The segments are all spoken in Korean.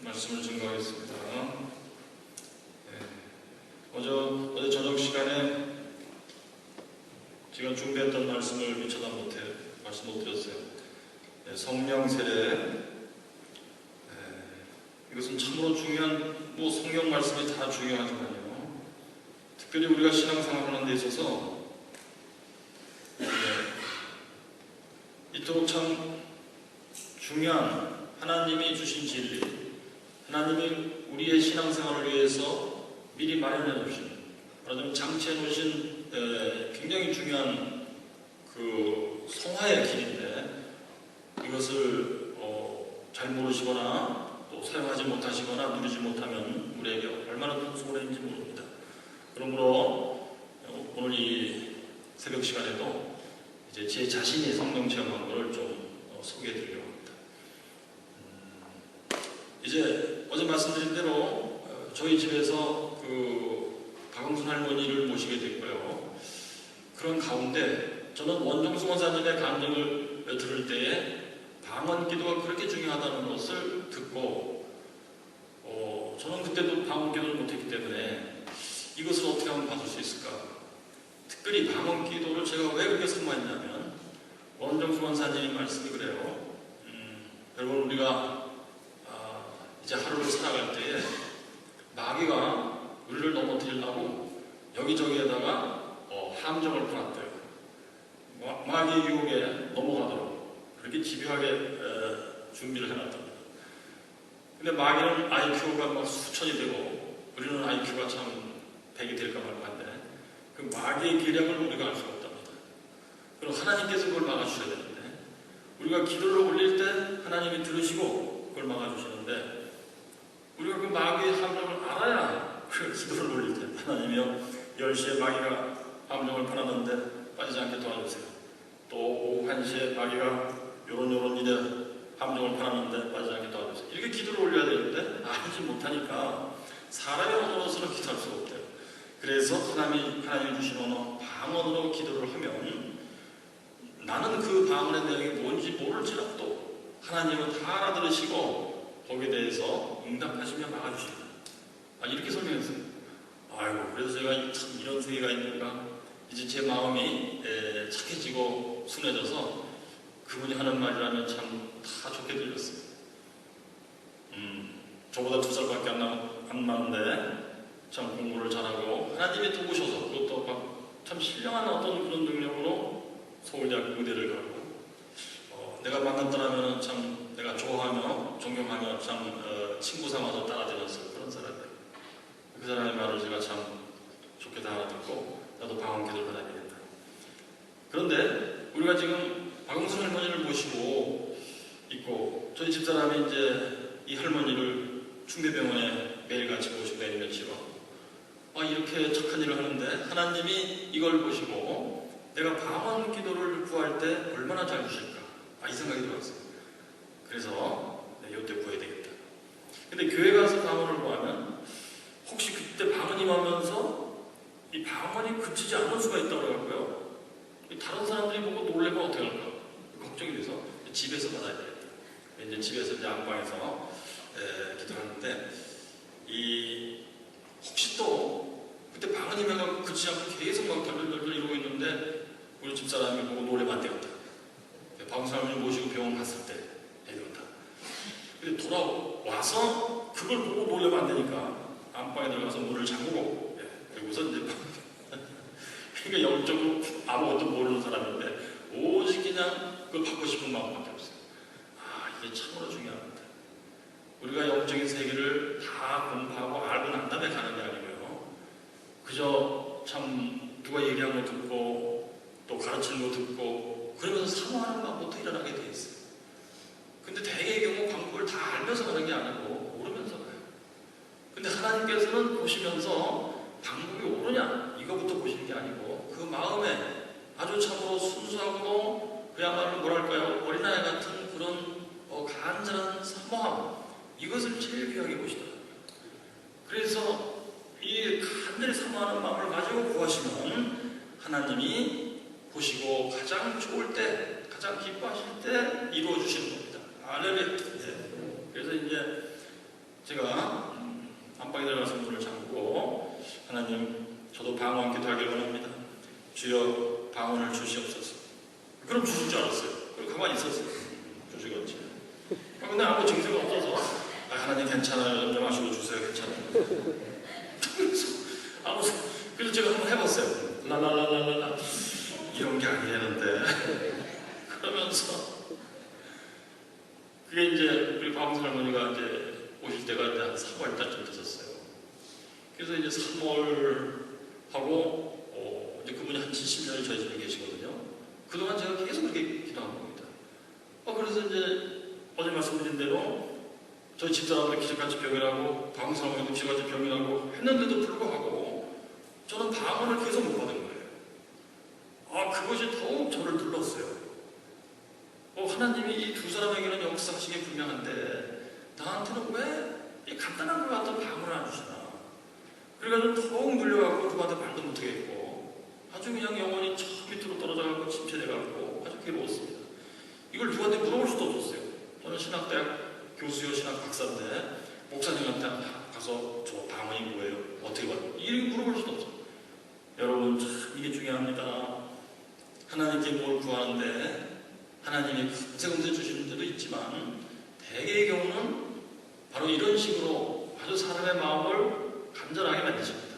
말씀을 증거하겠습니다. 어제 저녁 시간에 제가 준비했던 말씀을 미처 말씀 못 드렸어요. 성령 세례. 이것은 참으로 중요한, 성경 말씀이 다 중요하지만요. 특별히 우리가 신앙생활하는 데 있어서 이토록 참 중요한 하나님이 주신 진리, 하나님이 우리의 신앙생활을 위해서 미리 마련해 주신, 말하자면 장치해 놓으신 굉장히 중요한 그 성화의 길인데, 이것을 잘 모르시거나 또 사용하지 못하시거나 누리지 못하면 우리에게 얼마나 큰 손해인지 모릅니다. 그러므로 오늘 이 새벽 시간에도 이제 제 자신이 성령 체험한 것을 좀 소개해 드리려고 합니다. 이제 어제 말씀드린 대로 저희 집에서 그 박영순 할머니를 모시게 됐고요. 그런 가운데 저는 원종수 원사님의 강령을 들을 때에 방언 기도가 그렇게 중요하다는 것을 듣고, 저는 그때도 방언 기도를 못했기 때문에 이것을 어떻게 하면 받을 수 있을까? 특별히 방언 기도를 제가 왜 그렇게 사모했냐면, 원종수 원사님의 말씀이 그래요. 여러분, 우리가 이제 하루를 살아갈 때에 마귀가 우리를 넘어뜨리려고 여기저기에다가 함정을 풀었대요. 마귀의 유혹에 넘어가도록 그렇게 집요하게 준비를 해놨답니다. 근데 마귀는 IQ가 막 수천이 되고 우리는 IQ가 참 100이 될까 말까인데, 그 마귀의 기량을 우리가 알 수가 없답니다. 그럼 하나님께서 그걸 막아주셔야 되는데, 우리가 기도를 올릴 때 하나님이 들으시고 그걸 막아주시는데, 우리가 그 마귀의 함정을 알아야 그 기도를 올릴 때 하나님이여 10시에 마귀가 함정을 파놨는데 빠지지 않게 도와주세요. 또 오후 1시에 마귀가 요런 일에 함정을 파놨는데 빠지지 않게 도와주세요. 이렇게 기도를 올려야 되는데 알지 못하니까 사람의 언어로서는 기도할 수가 없대요. 그래서 하나님이 주신 언어 방언으로 기도를 하면 나는 그 방언의 내용이 뭔지 모를지라도 하나님은 다 알아들으시고 거기에 대해서 응답하시며 막아주신다. 이렇게 설명했어요. 아이고, 그래서 제가 참 이런 세계가 있는가, 이제 제 마음이 착해지고 순해져서 그분이 하는 말이라면 참 다 좋게 들렸어요. 저보다 2살밖에 안 많은데 참 공부를 잘하고 하나님이 도우셔서, 그것도 참 신령한 어떤 그런 능력으로 서울대학교 의대를 가고, 내가 만났더라면 참 내가 좋아하며 존경하며 참 친구 삼아서 따라다녔을 그런 사람이에요. 그 사람의 말을 제가 참 좋게 다 알아듣고 나도 방언 기도를 받아야 되겠다. 그런데 우리가 지금 박영순 할머니를 모시고 있고, 저희 집사람이 이제 이 할머니를 충대병원에 매일같이 모시고 다니면 싫어. 이렇게 착한 일을 하는데 하나님이 이걸 보시고 내가 방언 기도를 구할 때 얼마나 잘 주실까? 이 생각이 들었어요. 그래서 이때 구해야 되겠다. 근데 교회 가서 방언을 구하면 혹시 그때 방언이 임하면서 이 방언이 그치지 않을 수가 있다고 그러고요. 다른 사람들이 보고 놀래면 어떻게 할까? 걱정이 돼서 집에서 받아야 되겠다. 이제 집에서 이제 안방에서 기도하는데, 혹시 또 그때 방언이 임하면 그치지 않고 계속 막 덜덜덜 이러고 있는데 우리 집사람이 보고 놀래면 안 되겠다. 방사람을 모시고 병원 갔을 때 되겠다. 근데 돌아와서 그걸 보고 놀래면 안 되니까 안방에 들어가서 문을 잠그고, 그리고서 이제 그러니까 영적으로 아무것도 모르는 사람인데 오직 그냥 그걸 받고 싶은 마음밖에 없어요. 이게 참으로 중요합니다. 우리가 영적인 세계를 다 공부하고 알고 난 다음에 가는 게 아니고요. 그저 참 누가 얘기한 거 듣고 또 가르치는 거 듣고 그러면서 사모하는 마음부터 일어나게 돼 있어요. 근데 대개의 경우 방법을 다 알면서 가는 게 아니고 모르면서 가요. 근데 하나님께서는 보시면서 방법이 옳으냐 이거부터 보시는 게 아니고 그 마음에 아주 참으로 순수하고 그야말로 뭐랄까요, 어린아이 같은 그런 간절한 사모함, 이것을 제일 귀하게 보시더라고요. 그래서 이 간절히 사모하는 마음을 가지고 구하시면 하나님이 보시고 가장 좋을 때, 가장 기뻐하실 때 이루어 주시는 겁니다. 할렐루야. 그래서 이제 하나님, 저도 방언 기도하길 원합니다. 주여 방언을 주시옵소서. 그럼 주실 줄 알았어요. 그리고 가만히 있었어요. 주시겠지. 근데 아무 증세가 없어서 하나님 괜찮아요. 염려마시고 주세요. 괜찮아요. 그래서 제가 한번 해봤어요. 랄랄랄랄라 이런 게 아니라는데 그러면서 그게 이제 우리 방송 할머니가 이제 오실 때가 이제 한 3월 달쯤 됐었어요. 그래서 이제 3월 하고 이제 그분이 한 70년을 저희 집에 계시거든요. 그동안 제가 계속 그렇게 기도한 겁니다. 그래서 이제 어제 말씀드린 대로 저희 집사람도 기적같이 병이라고 방송 할머니도 기적같이 병이라고 했는데도 불구하고 저는 방언을 계속 못 받은 거예요. 그것이 더욱 저를 눌렀어요. 하나님이 이 두 사람에게는 역사하시기 분명한데 나한테는 왜 이 간단한 것 같은 방언을 안 주시나. 그래가지고 더욱 눌려갖고 누구한테 말도 못하겠고 아주 그냥 영혼이 저 밑으로 떨어져갖고 침체돼갖고 아주 괴로웠습니다. 이걸 누구한테 물어볼 수도 없었어요. 저는 신학대학 교수요 신학 박사인데 목사님한테 가서 저 방언이 뭐예요? 어떻게 봐요? 이렇게 물어볼 수도 없어요. 여러분 참 이게 중요합니다. 하나님께 뭘 구하는데 하나님이 금세금세 주시는 데도 있지만 대개의 경우는 바로 이런 식으로 아주 사람의 마음을 간절하게 만드십니다.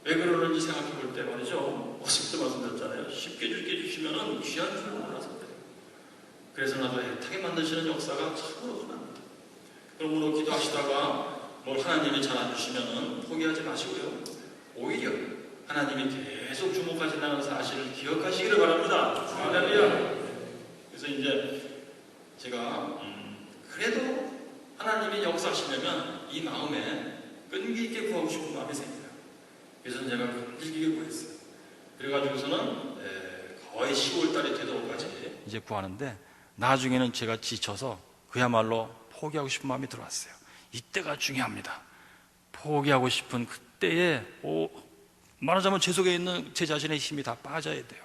왜 그러는지 생각해 볼 때 말이죠. 어제도 말씀드렸잖아요. 쉽게 주시면은 귀한 줄 몰라서 그래요. 그래서 나도 애타게 만드시는 역사가 참으로 흔합니다. 그러므로 기도하시다가 뭘 하나님이 잘 안 주시면은 포기하지 마시고요. 오히려 하나님이 계속 주목하신다는 사실을 기억하시기를 바랍니다. 할렐루야. 그래서 이제 제가 그래도 하나님이 역사하시려면 이 마음에 끈기 있게 구하고 싶은 마음이 생겨요. 그래서 제가 끈기 있게 구했어요. 그래가지고서는 거의 10월달이 되도록까지 이제 구하는데 나중에는 제가 지쳐서 그야말로 포기하고 싶은 마음이 들어왔어요. 이때가 중요합니다. 포기하고 싶은 그때에 말하자면 제 속에 있는 제 자신의 힘이 다 빠져야 돼요.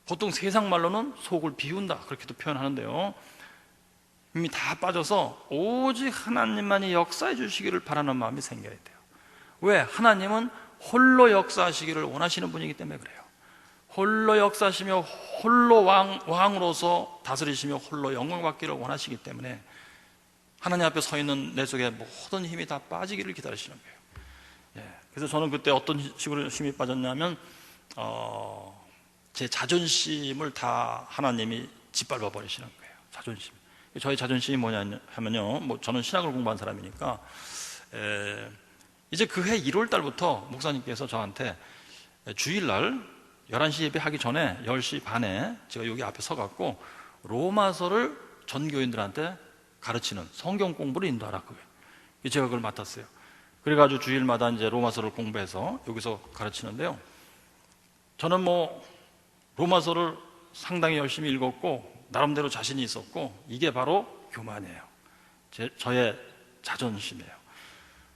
보통 세상 말로는 속을 비운다 그렇게도 표현하는데요. 힘이 다 빠져서 오직 하나님만이 역사해 주시기를 바라는 마음이 생겨야 돼요. 왜? 하나님은 홀로 역사하시기를 원하시는 분이기 때문에 그래요. 홀로 역사하시며 홀로 왕으로서 다스리시며 홀로 영광을 받기를 원하시기 때문에 하나님 앞에 서 있는 내 속에 모든 힘이 다 빠지기를 기다리시는 거예요. 그래서 저는 그때 어떤 식으로 힘이 빠졌냐면 제 자존심을 다 하나님이 짓밟아 버리시는 거예요. 자존심. 저의 자존심이 뭐냐 하면요, 저는 신학을 공부한 사람이니까 이제 그 해 1월 달부터 목사님께서 저한테 주일날 11시 예배하기 전에 10시 반에 제가 여기 앞에 서갖고 로마서를 전교인들한테 가르치는 성경 공부를 인도하라. 제가 그걸 맡았어요. 그래가지고 주일마다 이제 로마서를 공부해서 여기서 가르치는데요. 저는 로마서를 상당히 열심히 읽었고 나름대로 자신이 있었고 이게 바로 교만이에요. 저의 자존심이에요.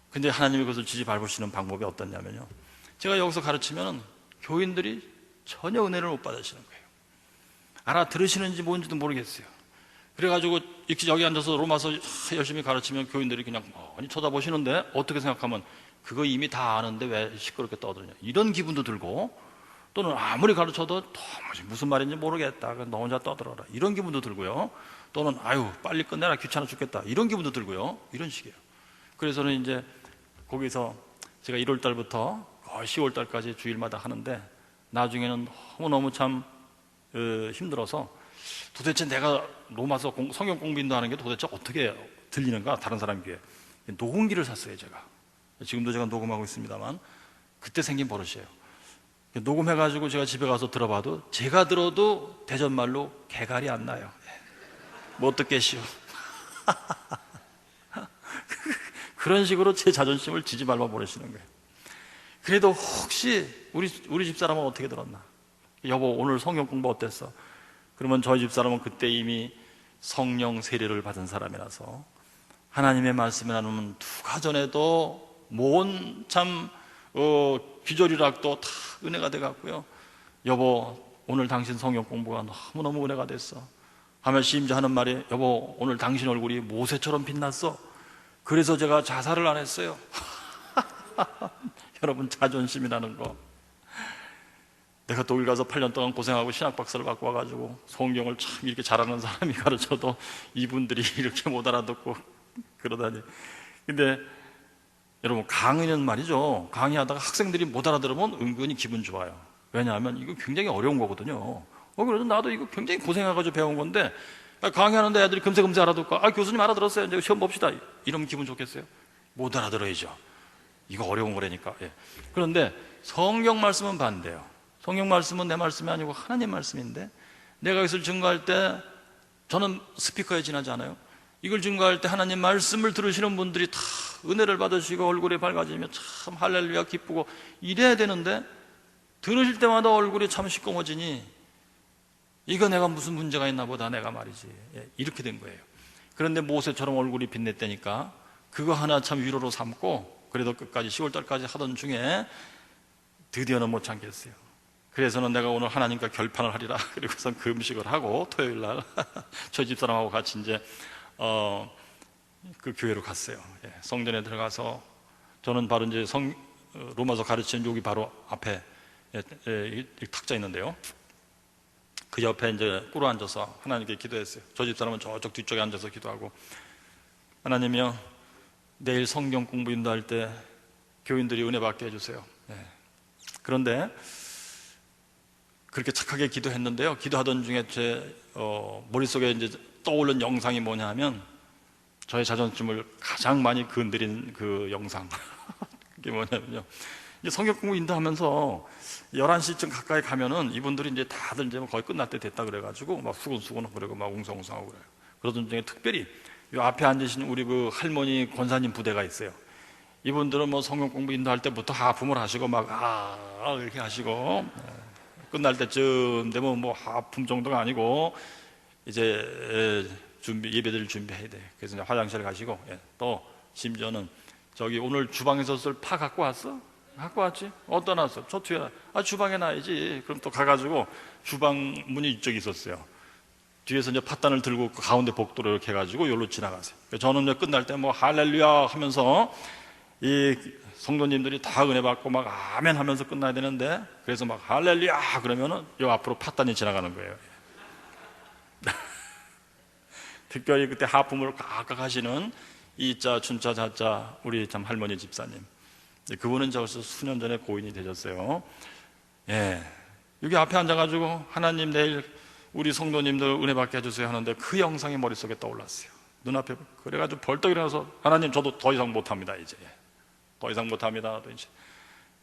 근데 하나님이 그것을 지지밟으시는 방법이 어떻냐면요, 제가 여기서 가르치면 교인들이 전혀 은혜를 못 받으시는 거예요. 알아들으시는지 뭔지도 모르겠어요. 그래가지고 여기 앉아서 로마서 열심히 가르치면 교인들이 그냥 쳐다보시는데 어떻게 생각하면 그거 이미 다 아는데 왜 시끄럽게 떠드냐 이런 기분도 들고, 또는 아무리 가르쳐도 도무지 무슨 말인지 모르겠다 너 혼자 떠들어라 이런 기분도 들고요. 또는 아유 빨리 끝내라 귀찮아 죽겠다 이런 기분도 들고요. 이런 식이에요. 그래서는 이제 거기서 제가 1월 달부터 거의 10월 달까지 주일마다 하는데 나중에는 너무너무 참 힘들어서 도대체 내가 로마서 성경 공부 인도하는 게 도대체 어떻게 들리는가 다른 사람 귀에 녹음기를 샀어요. 제가 지금도 제가 녹음하고 있습니다만 그때 생긴 버릇이에요. 녹음해가지고 제가 집에 가서 들어봐도 제가 들어도 대전말로 개갈이 안 나요. 뭐 어떻겠시오. 그런 식으로 제 자존심을 지지밟아 버리시는 거예요. 그래도 혹시 우리 집사람은 어떻게 들었나? 여보 오늘 성경 공부 어땠어? 그러면 저희 집사람은 그때 이미 성령 세례를 받은 사람이라서 하나님의 말씀을 나누면 누가 전에도 뭔 참 귀절이락도 다 은혜가 돼갖고요. 여보 오늘 당신 성경 공부가 너무너무 은혜가 됐어 하면 심지어 하는 말이 여보 오늘 당신 얼굴이 모세처럼 빛났어. 그래서 제가 자살을 안 했어요. 여러분, 자존심이라는 거. 내가 독일 가서 8년 동안 고생하고 신학 박사를 받고 와가지고 성경을 참 이렇게 잘하는 사람이 가르쳐도 이분들이 이렇게 못 알아듣고 그러다니. 근데 여러분, 강의는 말이죠, 강의하다가 학생들이 못 알아들으면 은근히 기분 좋아요. 왜냐하면 이거 굉장히 어려운 거거든요. 그래서 나도 이거 굉장히 고생해가지고 배운 건데, 강의하는데 애들이 금세 알아듣고, 교수님 알아들었어요, 이제 시험 봅시다, 이러면 기분 좋겠어요? 못 알아들어야죠. 이거 어려운 거라니까. 예. 그런데 성경 말씀은 반대예요. 성경 말씀은 내 말씀이 아니고 하나님 말씀인데, 내가 이것을 증거할 때, 저는 스피커에 지나지 않아요. 이걸 증거할 때 하나님 말씀을 들으시는 분들이 다 은혜를 받으시고 얼굴이 밝아지며 참 할렐루야 기쁘고 이래야 되는데, 들으실 때마다 얼굴이 참 시꺼머지니 이거 내가 무슨 문제가 있나 보다, 내가 말이지. 예, 이렇게 된 거예요. 그런데 모세처럼 얼굴이 빛냈다니까 그거 하나 참 위로로 삼고, 그래도 끝까지 10월달까지 하던 중에 드디어는 못 참겠어요. 그래서는 내가 오늘 하나님과 결판을 하리라. 그리고선 금식을 하고 토요일날 저희 집사람하고 같이 이제 그 교회로 갔어요. 예, 성전에 들어가서 저는 바로 이제 로마서 가르치는 여기 바로 앞에 이 탁자 있는데요, 그 옆에 이제 꿇어 앉아서 하나님께 기도했어요. 저 집사람은 저쪽 뒤쪽에 앉아서 기도하고, 하나님이여, 내일 성경 공부 인도할 때 교인들이 은혜 받게 해주세요. 예. 그런데 그렇게 착하게 기도했는데요, 기도하던 중에 제 머릿속에 이제 떠오른 영상이 뭐냐 하면, 저의 자존심을 가장 많이 건드린 그 영상. 그게 뭐냐면요, 이제 성경 공부 인도하면서 11시쯤 가까이 가면은 이분들이 이제 다들 이제 거의 끝날 때 됐다 그래가지고 막 수근수근 그러고 막 웅성웅성하고 그래요. 그러던 중에 특별히 이 앞에 앉으신 우리 그 할머니 권사님 부대가 있어요. 이분들은 뭐 성경 공부 인도할 때부터 하품을 하시고 막 이렇게 하시고, 끝날 때쯤 되면 뭐 하품 정도가 아니고 이제 예배드릴 준비해야 돼. 그래서 이제 화장실 가시고, 또 심지어는 저기 오늘 주방에서 쓸 파 갖고 왔어? 갖고 왔지? 어디다 놨어? 저 뒤에. 주방에 놔야지. 그럼 또 가가지고, 주방 문이 이쪽에 있었어요. 뒤에서 이제 팥단을 들고 가운데 복도로 이렇게 해가지고 여기로 지나가세요. 저는 이제 끝날 때 뭐 할렐루야 하면서 이 성도님들이 다 은혜 받고 막 아멘 하면서 끝나야 되는데, 그래서 막 할렐루야 그러면은 요 앞으로 팥단이 지나가는 거예요. 특별히 그때 하품을 각각 하시는 이자 춘자 자자 우리 참 할머니 집사님, 그분은 저기서 수년 전에 고인이 되셨어요. 예, 여기 앞에 앉아가지고 하나님 내일 우리 성도님들 은혜 받게 해주세요 하는데 그 영상이 머릿속에 떠올랐어요. 눈앞에. 그래가지고 벌떡 일어나서, 하나님 저도 더 이상 못합니다, 이제 더 이상 못합니다. 이제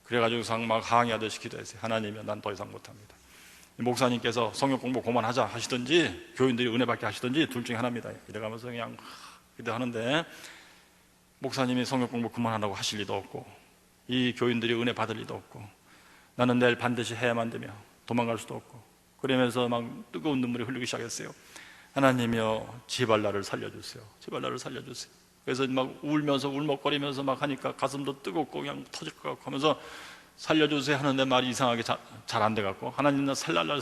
그래가지고 막 항의하듯이 기도했어요. 하나님이요, 난 더 이상 못합니다. 목사님께서 성경 공부 그만하자 하시든지 교인들이 은혜 받게 하시든지 둘 중에 하나입니다. 이래가면서 그냥 기도하는데, 목사님이 성경 공부 그만하라고 하실 리도 없고 이 교인들이 은혜 받을 리도 없고 나는 내일 반드시 해야만 되며 도망갈 수도 없고, 그러면서 막 뜨거운 눈물이 흘리기 시작했어요. 하나님이여, 제발 나를 살려주세요. 제발 나를 살려주세요. 그래서 막 울면서 울먹거리면서 막 하니까 가슴도 뜨겁고 그냥 터질 것 같고 하면서 살려주세요 하는데 말이 이상하게 잘 안 돼갖고, 하나님 나 살랄라.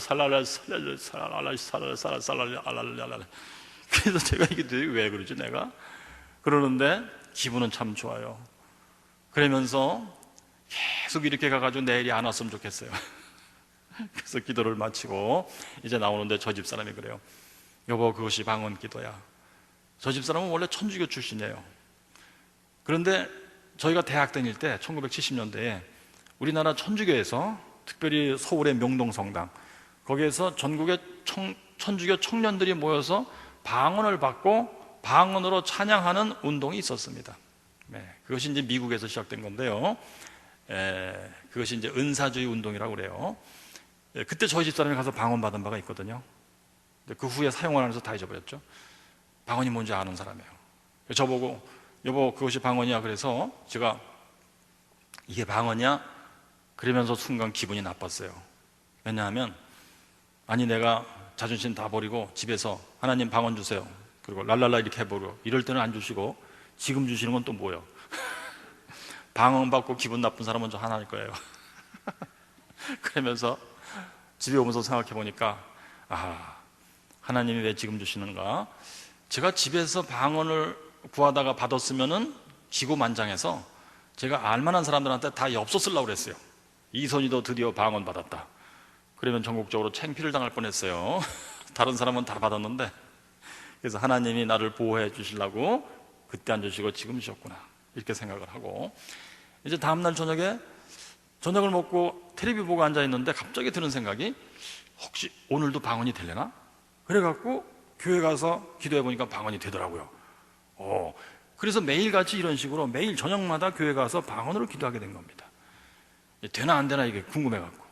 그래서 제가 이게 왜 그러지 내가? 그러는데 기분은 참 좋아요. 그러면서 계속 이렇게 가가지고 내일이 안 왔으면 좋겠어요. 그래서 기도를 마치고 이제 나오는데 저 집사람이 그래요. 여보, 그것이 방언 기도야. 저 집사람은 원래 천주교 출신이에요. 그런데 저희가 대학 다닐 때 1970년대에 우리나라 천주교에서, 특별히 서울의 명동성당, 거기에서 전국의 천주교 청년들이 모여서 방언을 받고 방언으로 찬양하는 운동이 있었습니다. 그것이 이제 미국에서 시작된 건데요. 그것이 이제 은사주의 운동이라고 그래요. 그때 저희 집사람이 가서 방언 받은 바가 있거든요. 그 후에 사용을 하면서 다 잊어버렸죠. 방언이 뭔지 아는 사람이에요. 저보고 여보, 그것이 방언이야. 그래서 제가 이게 방언이야? 그러면서 순간 기분이 나빴어요. 왜냐하면, 아니 내가 자존심 다 버리고 집에서 하나님 방언 주세요, 그리고 랄랄라 이렇게 해보고 이럴 때는 안 주시고 지금 주시는 건 또 뭐예요? 방언 받고 기분 나쁜 사람은 저 하나일 거예요. 그러면서 집에 오면서 생각해 보니까, 하나님이 왜 지금 주시는가? 제가 집에서 방언을 구하다가 받았으면은 기고만장해서 제가 알만한 사람들한테 다 엽서 쓰려고 그랬어요. 이선희도 드디어 방언받았다. 그러면 전국적으로 창피를 당할 뻔했어요. 다른 사람은 다 받았는데. 그래서 하나님이 나를 보호해 주시려고 그때 안 주시고 지금 주셨구나, 이렇게 생각을 하고, 이제 다음날 저녁에 저녁을 먹고 텔레비 보고 앉아있는데 갑자기 드는 생각이, 혹시 오늘도 방언이 되려나? 그래갖고 교회 가서 기도해 보니까 방언이 되더라고요. 그래서 매일같이 이런 식으로 매일 저녁마다 교회 가서 방언으로 기도하게 된 겁니다. 되나 안 되나 이게 궁금해갖고.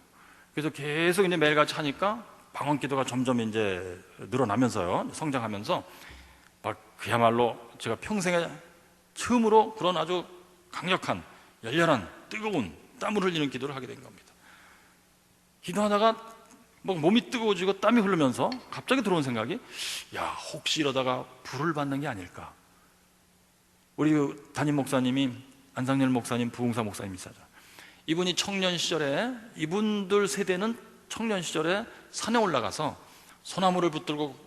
그래서 계속 이제 매일같이 하니까 방언 기도가 점점 이제 늘어나면서요, 성장하면서 막 그야말로 제가 평생에 처음으로 그런 아주 강력한, 열렬한, 뜨거운 땀을 흘리는 기도를 하게 된 겁니다. 기도하다가 막 몸이 뜨거워지고 땀이 흐르면서 갑자기 들어온 생각이, 야, 혹시 이러다가 불을 받는 게 아닐까. 우리 담임 목사님이 안상열 목사님, 부흥사 목사님이시죠. 이분이 청년 시절에, 이분들 세대는 청년 시절에 산에 올라가서 소나무를 붙들고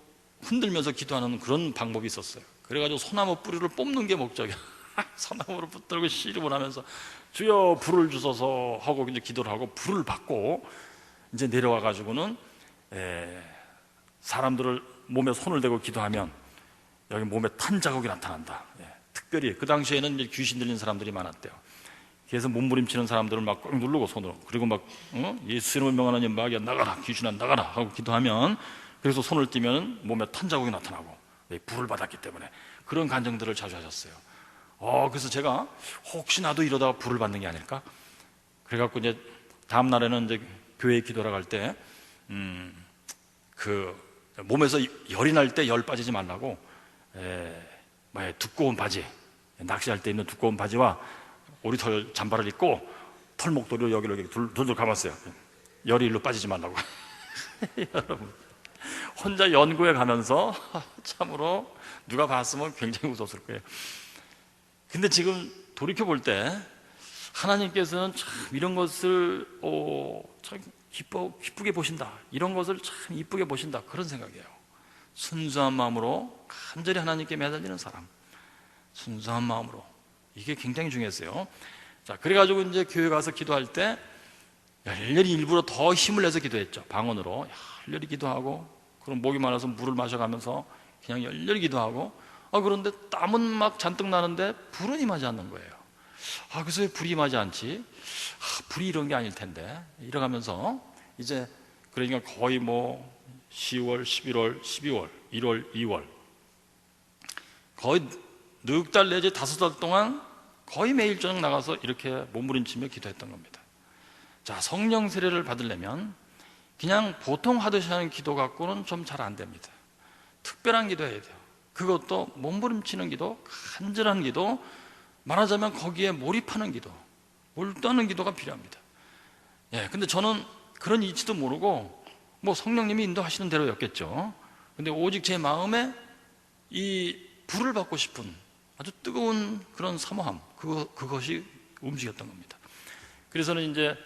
흔들면서 기도하는 그런 방법이 있었어요. 그래가지고 소나무 뿌리를 뽑는 게 목적이야. 소나무를 붙들고 씨름을 하면서 주여 불을 주소서 하고 이제 기도를 하고 불을 받고 이제 내려와가지고는 사람들을 몸에 손을 대고 기도하면 여기 몸에 탄 자국이 나타난다. 특별히 그 당시에는 이제 귀신 들린 사람들이 많았대요. 그래서 몸부림치는 사람들을 막 꽉 누르고 손으로, 그리고 막 예수 이름을 명하는 마귀야 나가라, 귀신아 나가라 하고 기도하면, 그래서 손을 띄면 몸에 탄 자국이 나타나고, 불을 받았기 때문에 그런 간증들을 자주 하셨어요. 그래서 제가 혹시 나도 이러다가 불을 받는 게 아닐까? 그래갖고 이제 다음 날에는 이제 교회에 기도를 갈 때, 그 몸에서 열이 날 때 열 빠지지 말라고, 두꺼운 바지, 낚시할 때 입는 두꺼운 바지와 오리털 잠바를 입고 털목도리로 여기를 이렇게 둘둘 감았어요. 열이 일로 빠지지 말라고. 여러분, 혼자 연구해 가면서 참으로 누가 봤으면 굉장히 웃었을 거예요. 근데 지금 돌이켜 볼 때 하나님께서는 참 이런 것을 참 기쁘게 보신다, 이런 것을 참 이쁘게 보신다, 그런 생각이에요. 순수한 마음으로 간절히 하나님께 매달리는 사람, 순수한 마음으로, 이게 굉장히 중요했어요. 자, 그래가지고 이제 교회 가서 기도할 때 열렬히 일부러 더 힘을 내서 기도했죠. 방언으로 열렬히 기도하고, 그럼 목이 말라서 물을 마셔가면서 그냥 열렬히 기도하고, 그런데 땀은 막 잔뜩 나는데 불은 임하지 않는 거예요. 그래서 왜 불이 임하지 않지? 불이 이런 게 아닐 텐데, 이러가면서 이제, 그러니까 거의 뭐 10월, 11월, 12월, 1월, 2월, 거의 넉 달 내지 5달 동안 거의 매일 저녁 나가서 이렇게 몸부림치며 기도했던 겁니다. 자, 성령 세례를 받으려면 그냥 보통 하듯이 하는 기도 갖고는 좀 잘 안 됩니다. 특별한 기도 해야 돼요. 그것도 몸부림치는 기도, 간절한 기도, 말하자면 거기에 몰입하는 기도, 몰두하는 기도가 필요합니다. 근데 저는 그런 이치도 모르고 뭐 성령님이 인도하시는 대로였겠죠. 근데 오직 제 마음에 이 불을 받고 싶은 아주 뜨거운 그런 사모함, 그것이 움직였던 겁니다. 그래서는 이제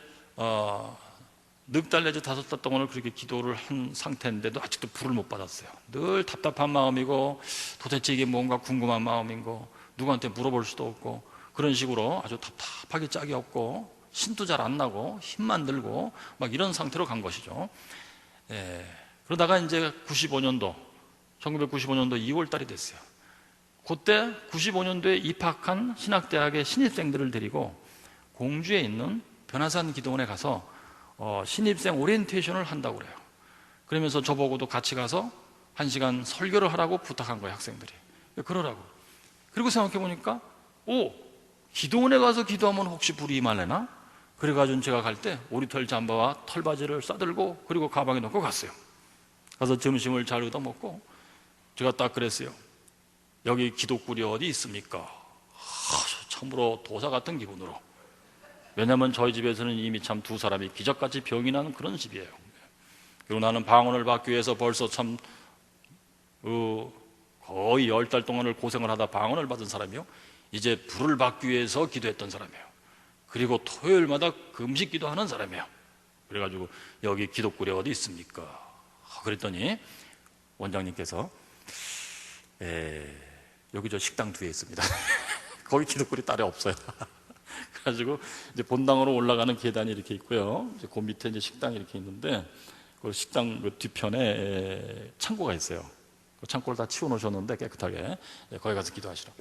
넉 달 내지 5달 동안을 그렇게 기도를 한 상태인데도 아직도 불을 못 받았어요. 늘 답답한 마음이고, 도대체 이게 뭔가 궁금한 마음이고, 누구한테 물어볼 수도 없고, 그런 식으로 아주 답답하게 짝이 없고, 신도 잘 안 나고, 힘만 들고 막 이런 상태로 간 것이죠. 그러다가 이제 1995년도 2월 달이 됐어요. 그때 95년도에 입학한 신학대학의 신입생들을 데리고 공주에 있는 변화산 기도원에 가서 신입생 오리엔테이션을 한다고 그래요. 그러면서 저보고도 같이 가서 1시간 설교를 하라고 부탁한 거예요, 학생들이. 그러라고. 그리고 생각해 보니까 기도원에 가서 기도하면 혹시 불이 임하려나? 그래가지고 제가 갈 때 오리털 잠바와 털바지를 싸들고, 그리고 가방에 넣고 갔어요. 가서 점심을 잘 얻어먹고 제가 딱 그랬어요. 여기 기도굴이 어디 있습니까? 참으로 도사 같은 기분으로. 왜냐하면 저희 집에서는 이미 참 2사람이 기적같이 병이 나는 그런 집이에요. 그리고 나는 방언을 받기 위해서 벌써 참 거의 10달 동안을 고생을 하다 방언을 받은 사람이요, 이제 불을 받기 위해서 기도했던 사람이에요. 그리고 토요일마다 금식 기도하는 사람이에요. 그래가지고 여기 기도굴이 어디 있습니까? 그랬더니 원장님께서 여기 저 식당 뒤에 있습니다. 거기 기도굴이 딸에 없어요. 그래가지고 이제 본당으로 올라가는 계단이 이렇게 있고요. 이제 그 밑에 이제 식당이 이렇게 있는데 그 식당 그 뒤편에 창고가 있어요. 그 창고를 다 치워놓으셨는데 깨끗하게 거기 가서 기도하시라.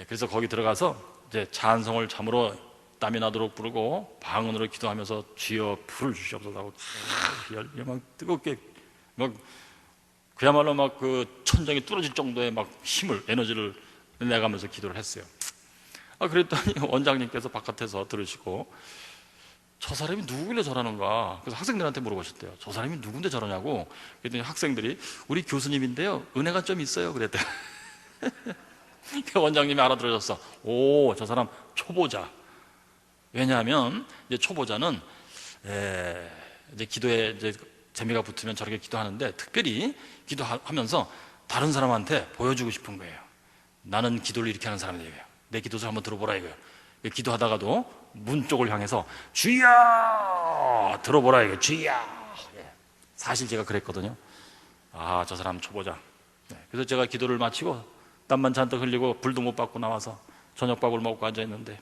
그래서 거기 들어가서 이제 찬송을 참으로 땀이 나도록 부르고 방언으로 기도하면서 주여 불을 주시옵소서 하고 막 뜨겁게 막 그야말로 막 그 천정이 뚫어질 정도의 막 힘을 에너지를 내가면서 기도를 했어요. 그랬더니 원장님께서 바깥에서 들으시고 저 사람이 누구길래 저러는가. 그래서 학생들한테 물어보셨대요. 저 사람이 누군데 저러냐고. 그랬더니 학생들이 우리 교수님인데요 은혜가 좀 있어요 그랬대요. 원장님이 알아들으셨어. 오, 저 사람 초보자. 왜냐하면 이제 초보자는 이제 기도에 이제 재미가 붙으면 저렇게 기도하는데 특별히 기도하면서 다른 사람한테 보여주고 싶은 거예요. 나는 기도를 이렇게 하는 사람이에요. 내 기도를 한번 들어보라 이거예요. 기도하다가도 문 쪽을 향해서 주여 들어보라 이거예요. 주여. 사실 제가 그랬거든요. 저 사람 초보자. 그래서 제가 기도를 마치고 땀만 잔뜩 흘리고 불도 못 받고 나와서 저녁밥을 먹고 앉아있는데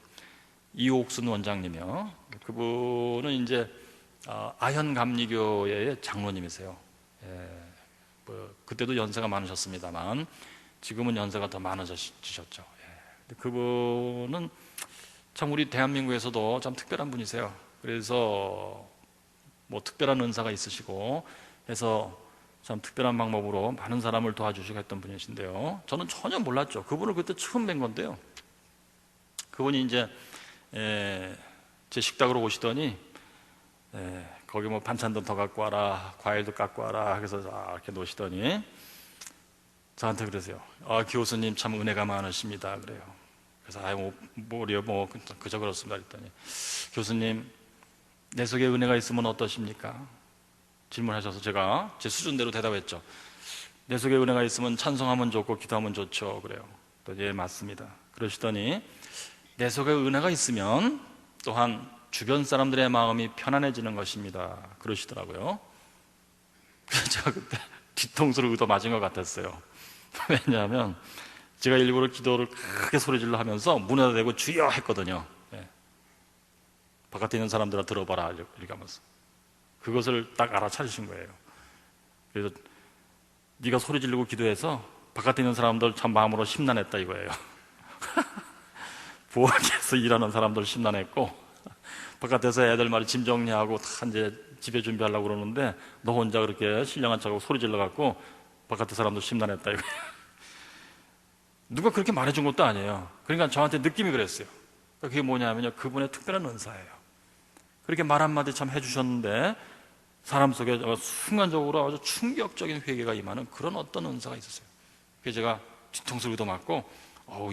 이옥순 원장님이요. 그분은 이제 아현감리교회의 장로님이세요. 그때도 연세가 많으셨습니다만 지금은 연세가 더 많아지셨죠. 그분은 참 우리 대한민국에서도 참 특별한 분이세요. 그래서 뭐 특별한 은사가 있으시고 해서 참 특별한 방법으로 많은 사람을 도와주시고 했던 분이신데요. 저는 전혀 몰랐죠. 그분을 그때 처음 뵌 건데요. 그분이 이제 제 식탁으로 오시더니 거기 뭐 반찬도 더 갖고 와라, 과일도 갖고 와라 그래서 이렇게 놓으시더니 저한테 그러세요. 교수님 참 은혜가 많으십니다 그래요. 그래서 뭐래요 뭐 그저 그렇습니다 그랬더니 교수님 내 속에 은혜가 있으면 어떠십니까? 질문하셔서 제가 제 수준대로 대답했죠. 내 속에 은혜가 있으면 찬송하면 좋고 기도하면 좋죠 그래요. 또 예 맞습니다. 그러시더니 내 속에 은혜가 있으면 또한 주변 사람들의 마음이 편안해지는 것입니다 그러시더라고요. 그래서 제가 그때 뒤통수를 얻어 맞은 것 같았어요. 왜냐하면 제가 일부러 기도를 크게 소리질러 하면서 문에다 대고 주여 했거든요. 바깥에 있는 사람들아 들어봐라 이렇게 하면서 그것을 딱 알아차리신 거예요. 그래서 네가 소리 지르고 기도해서 바깥에 있는 사람들 참 마음으로 심란했다 이거예요. 부엌에서 일하는 사람들 심란했고 바깥에서 애들 말이 짐 정리하고 다 이제 집에 준비하려고 그러는데 너 혼자 그렇게 신령한 척하고 소리 질러갖고 바깥에 사람들 심란했다 이거예요. 누가 그렇게 말해준 것도 아니에요. 그러니까 저한테 느낌이 그랬어요. 그게 뭐냐면요 그분의 특별한 은사예요. 그렇게 말 한마디 참 해주셨는데 사람 속에 순간적으로 아주 충격적인 회개가 임하는 그런 어떤 은사가 있었어요. 그래서 제가 뒤통수를 얻어맞고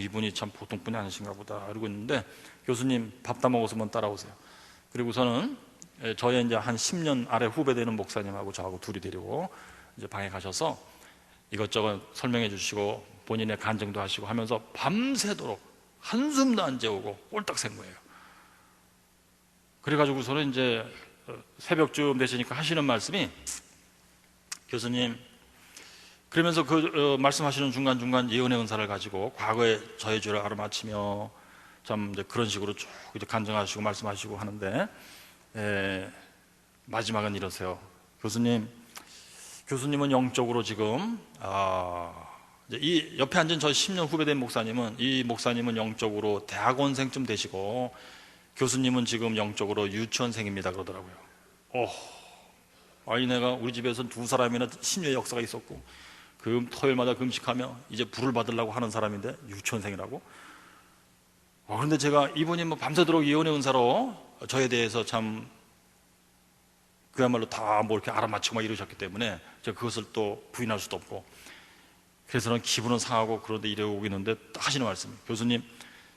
이분이 참 보통 분이 아니신가 보다 이러고 있는데 교수님 밥 다 먹었으면 따라오세요. 그리고서는 저의 이제 한 10년 아래 후배 되는 목사님하고 저하고 둘이 데리고 이제 방에 가셔서 이것저것 설명해 주시고 본인의 간증도 하시고 하면서 밤새도록 한숨도 안 재우고 꼴딱 샌 거예요. 그래가지고서는 이제 새벽쯤 되시니까 하시는 말씀이 교수님 그러면서 말씀하시는 중간중간 예언의 은사를 가지고 과거에 저의 죄를 알아맞히며 참 이제 그런 식으로 쭉 이제 간증하시고 말씀하시고 하는데 마지막은 이러세요. 교수님은 영적으로 지금 이제 이 옆에 앉은 저 10년 후배된 목사님은 이 목사님은 영적으로 대학원생쯤 되시고 교수님은 지금 영적으로 유치원생입니다 그러더라고요. 아니 내가 우리 집에서 두 사람이나 신유의 역사가 있었고 토요일마다 금식하며 이제 불을 받으려고 하는 사람인데 유치원생이라고? 그런데 제가 이분이 뭐 밤새도록 예언의 은사로 저에 대해서 참 그야말로 다 뭐 이렇게 알아맞히고 막 이러셨기 때문에 제가 그것을 또 부인할 수도 없고 그래서는 기분은 상하고 그런데 이러고 있는데 딱 하시는 말씀이 교수님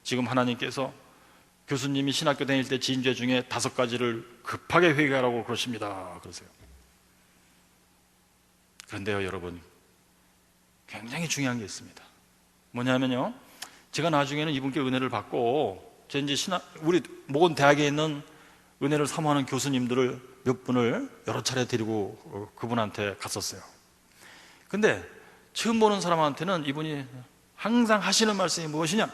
지금 하나님께서 교수님이 신학교 다닐 때 지은 죄 중에 5가지를 급하게 회개하라고 그러십니다 그러세요. 그런데요 여러분 굉장히 중요한 게 있습니다. 뭐냐면요 제가 나중에는 이분께 은혜를 받고 제 이제 우리 모든 대학에 있는 은혜를 사모하는 교수님들을 몇 분을 여러 차례 데리고 그분한테 갔었어요. 근데 처음 보는 사람한테는 이분이 항상 하시는 말씀이 무엇이냐?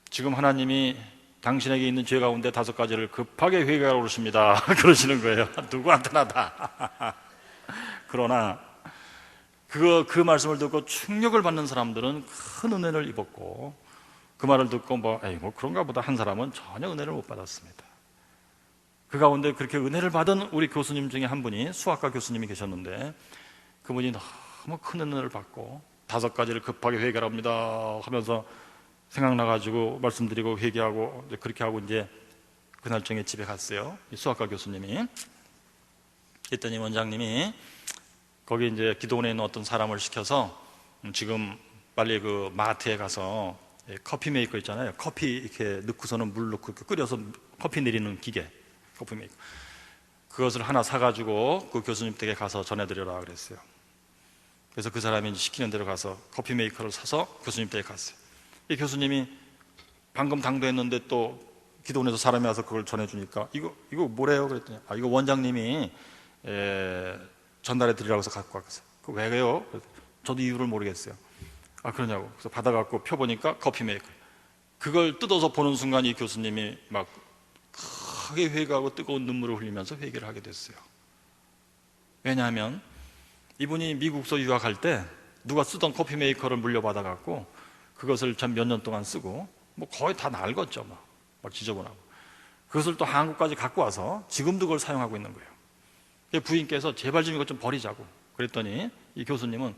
지금 하나님이 당신에게 있는 죄 가운데 5가지를 급하게 회개하라고 그러십니다. 그러시는 거예요. 누구한테나 다. 그러나 그 말씀을 듣고 충격을 받는 사람들은 큰 은혜를 입었고, 그 말을 듣고 뭐 그런가 보다 한 사람은 전혀 은혜를 못 받았습니다. 그 가운데 그렇게 은혜를 받은 우리 교수님 중에 한 분이 수학과 교수님이 계셨는데, 그분이 너무 큰 은혜를 받고 5가지를 급하게 회개합니다 하면서 생각나가지고 말씀드리고 회개하고 그렇게 하고 이제 그날 저녁에 집에 갔어요. 이 수학과 교수님이. 그랬더니 원장님이 거기 이제 기도원에 있는 어떤 사람을 시켜서 지금 빨리 그 마트에 가서 커피 메이커 있잖아요. 커피 이렇게 넣고서는 물 넣고 끓여서 커피 내리는 기계, 커피 메이커. 그것을 하나 사가지고 그 교수님 댁에 가서 전해드려라 그랬어요. 그래서 그 사람이 시키는 대로 가서 커피 메이커를 사서 교수님 댁에 갔어요. 이 교수님이 방금 당도했는데 또 기도원에서 사람이 와서 그걸 전해주니까 이거 뭐래요? 그랬더니 이거 원장님이 전달해 드리라고 해서 갖고 왔어요. 그 왜요? 저도 이유를 모르겠어요. 그러냐고. 그래서 받아갖고 펴보니까 커피 메이커. 그걸 뜯어서 보는 순간 이 교수님이 막 크게 회개하고 뜨거운 눈물을 흘리면서 회개를 하게 됐어요. 왜냐하면 이분이 미국서 유학할 때 누가 쓰던 커피 메이커를 물려받아갖고 그것을 참 몇 년 동안 쓰고 뭐 거의 다 낡았죠. 막 지저분하고. 그것을 또 한국까지 갖고 와서 지금도 그걸 사용하고 있는 거예요. 부인께서 제발 좀 이것 좀 버리자고 그랬더니 이 교수님은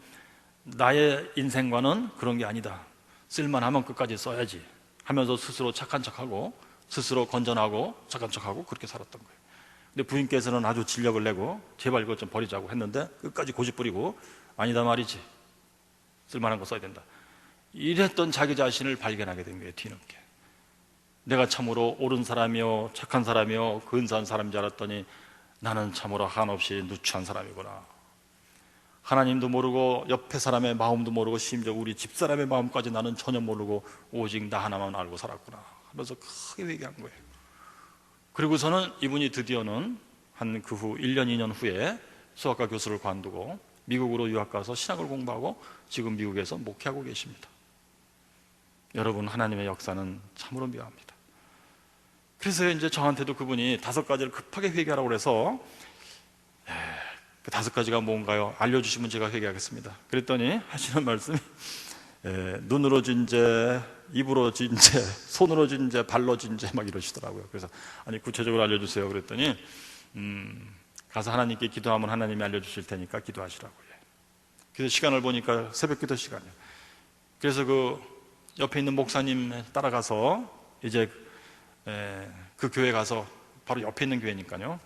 나의 인생과는 그런 게 아니다. 쓸만하면 끝까지 써야지 하면서 스스로 착한 척하고 스스로 건전하고 착한 척하고 그렇게 살았던 거예요. 근데 부인께서는 아주 진력을 내고 제발 이것 좀 버리자고 했는데 끝까지 고집 부리고 아니다 말이지. 쓸만한 거 써야 된다. 이랬던 자기 자신을 발견하게 된 거예요. 뒤늦게. 내가 참으로 옳은 사람이요 착한 사람이요 근사한 사람인 줄 알았더니 나는 참으로 한없이 누추한 사람이구나. 하나님도 모르고 옆에 사람의 마음도 모르고 심지어 우리 집사람의 마음까지 나는 전혀 모르고 오직 나 하나만 알고 살았구나 하면서 크게 회개한 거예요. 그리고서는 이분이 드디어는 한 그 후 1년 2년 후에 수학과 교수를 관두고 미국으로 유학 가서 신학을 공부하고 지금 미국에서 목회하고 계십니다. 여러분, 하나님의 역사는 참으로 묘합니다. 그래서 이제 저한테도 그분이 5가지를 급하게 회개하라고 그래서 그 5가지가 뭔가요? 알려주시면 제가 회개하겠습니다. 그랬더니 하시는 말씀이 눈으로 진 죄, 입으로 진 죄, 손으로 진 죄, 발로 진 죄 막 이러시더라고요. 그래서 아니 구체적으로 알려주세요. 그랬더니 가서 하나님께 기도하면 하나님이 알려주실 테니까 기도하시라고요. 그래서 시간을 보니까 새벽 기도 시간이에요. 그래서 그 옆에 있는 목사님 따라가서 이제 그 교회 가서 바로 옆에 있는 교회니까요.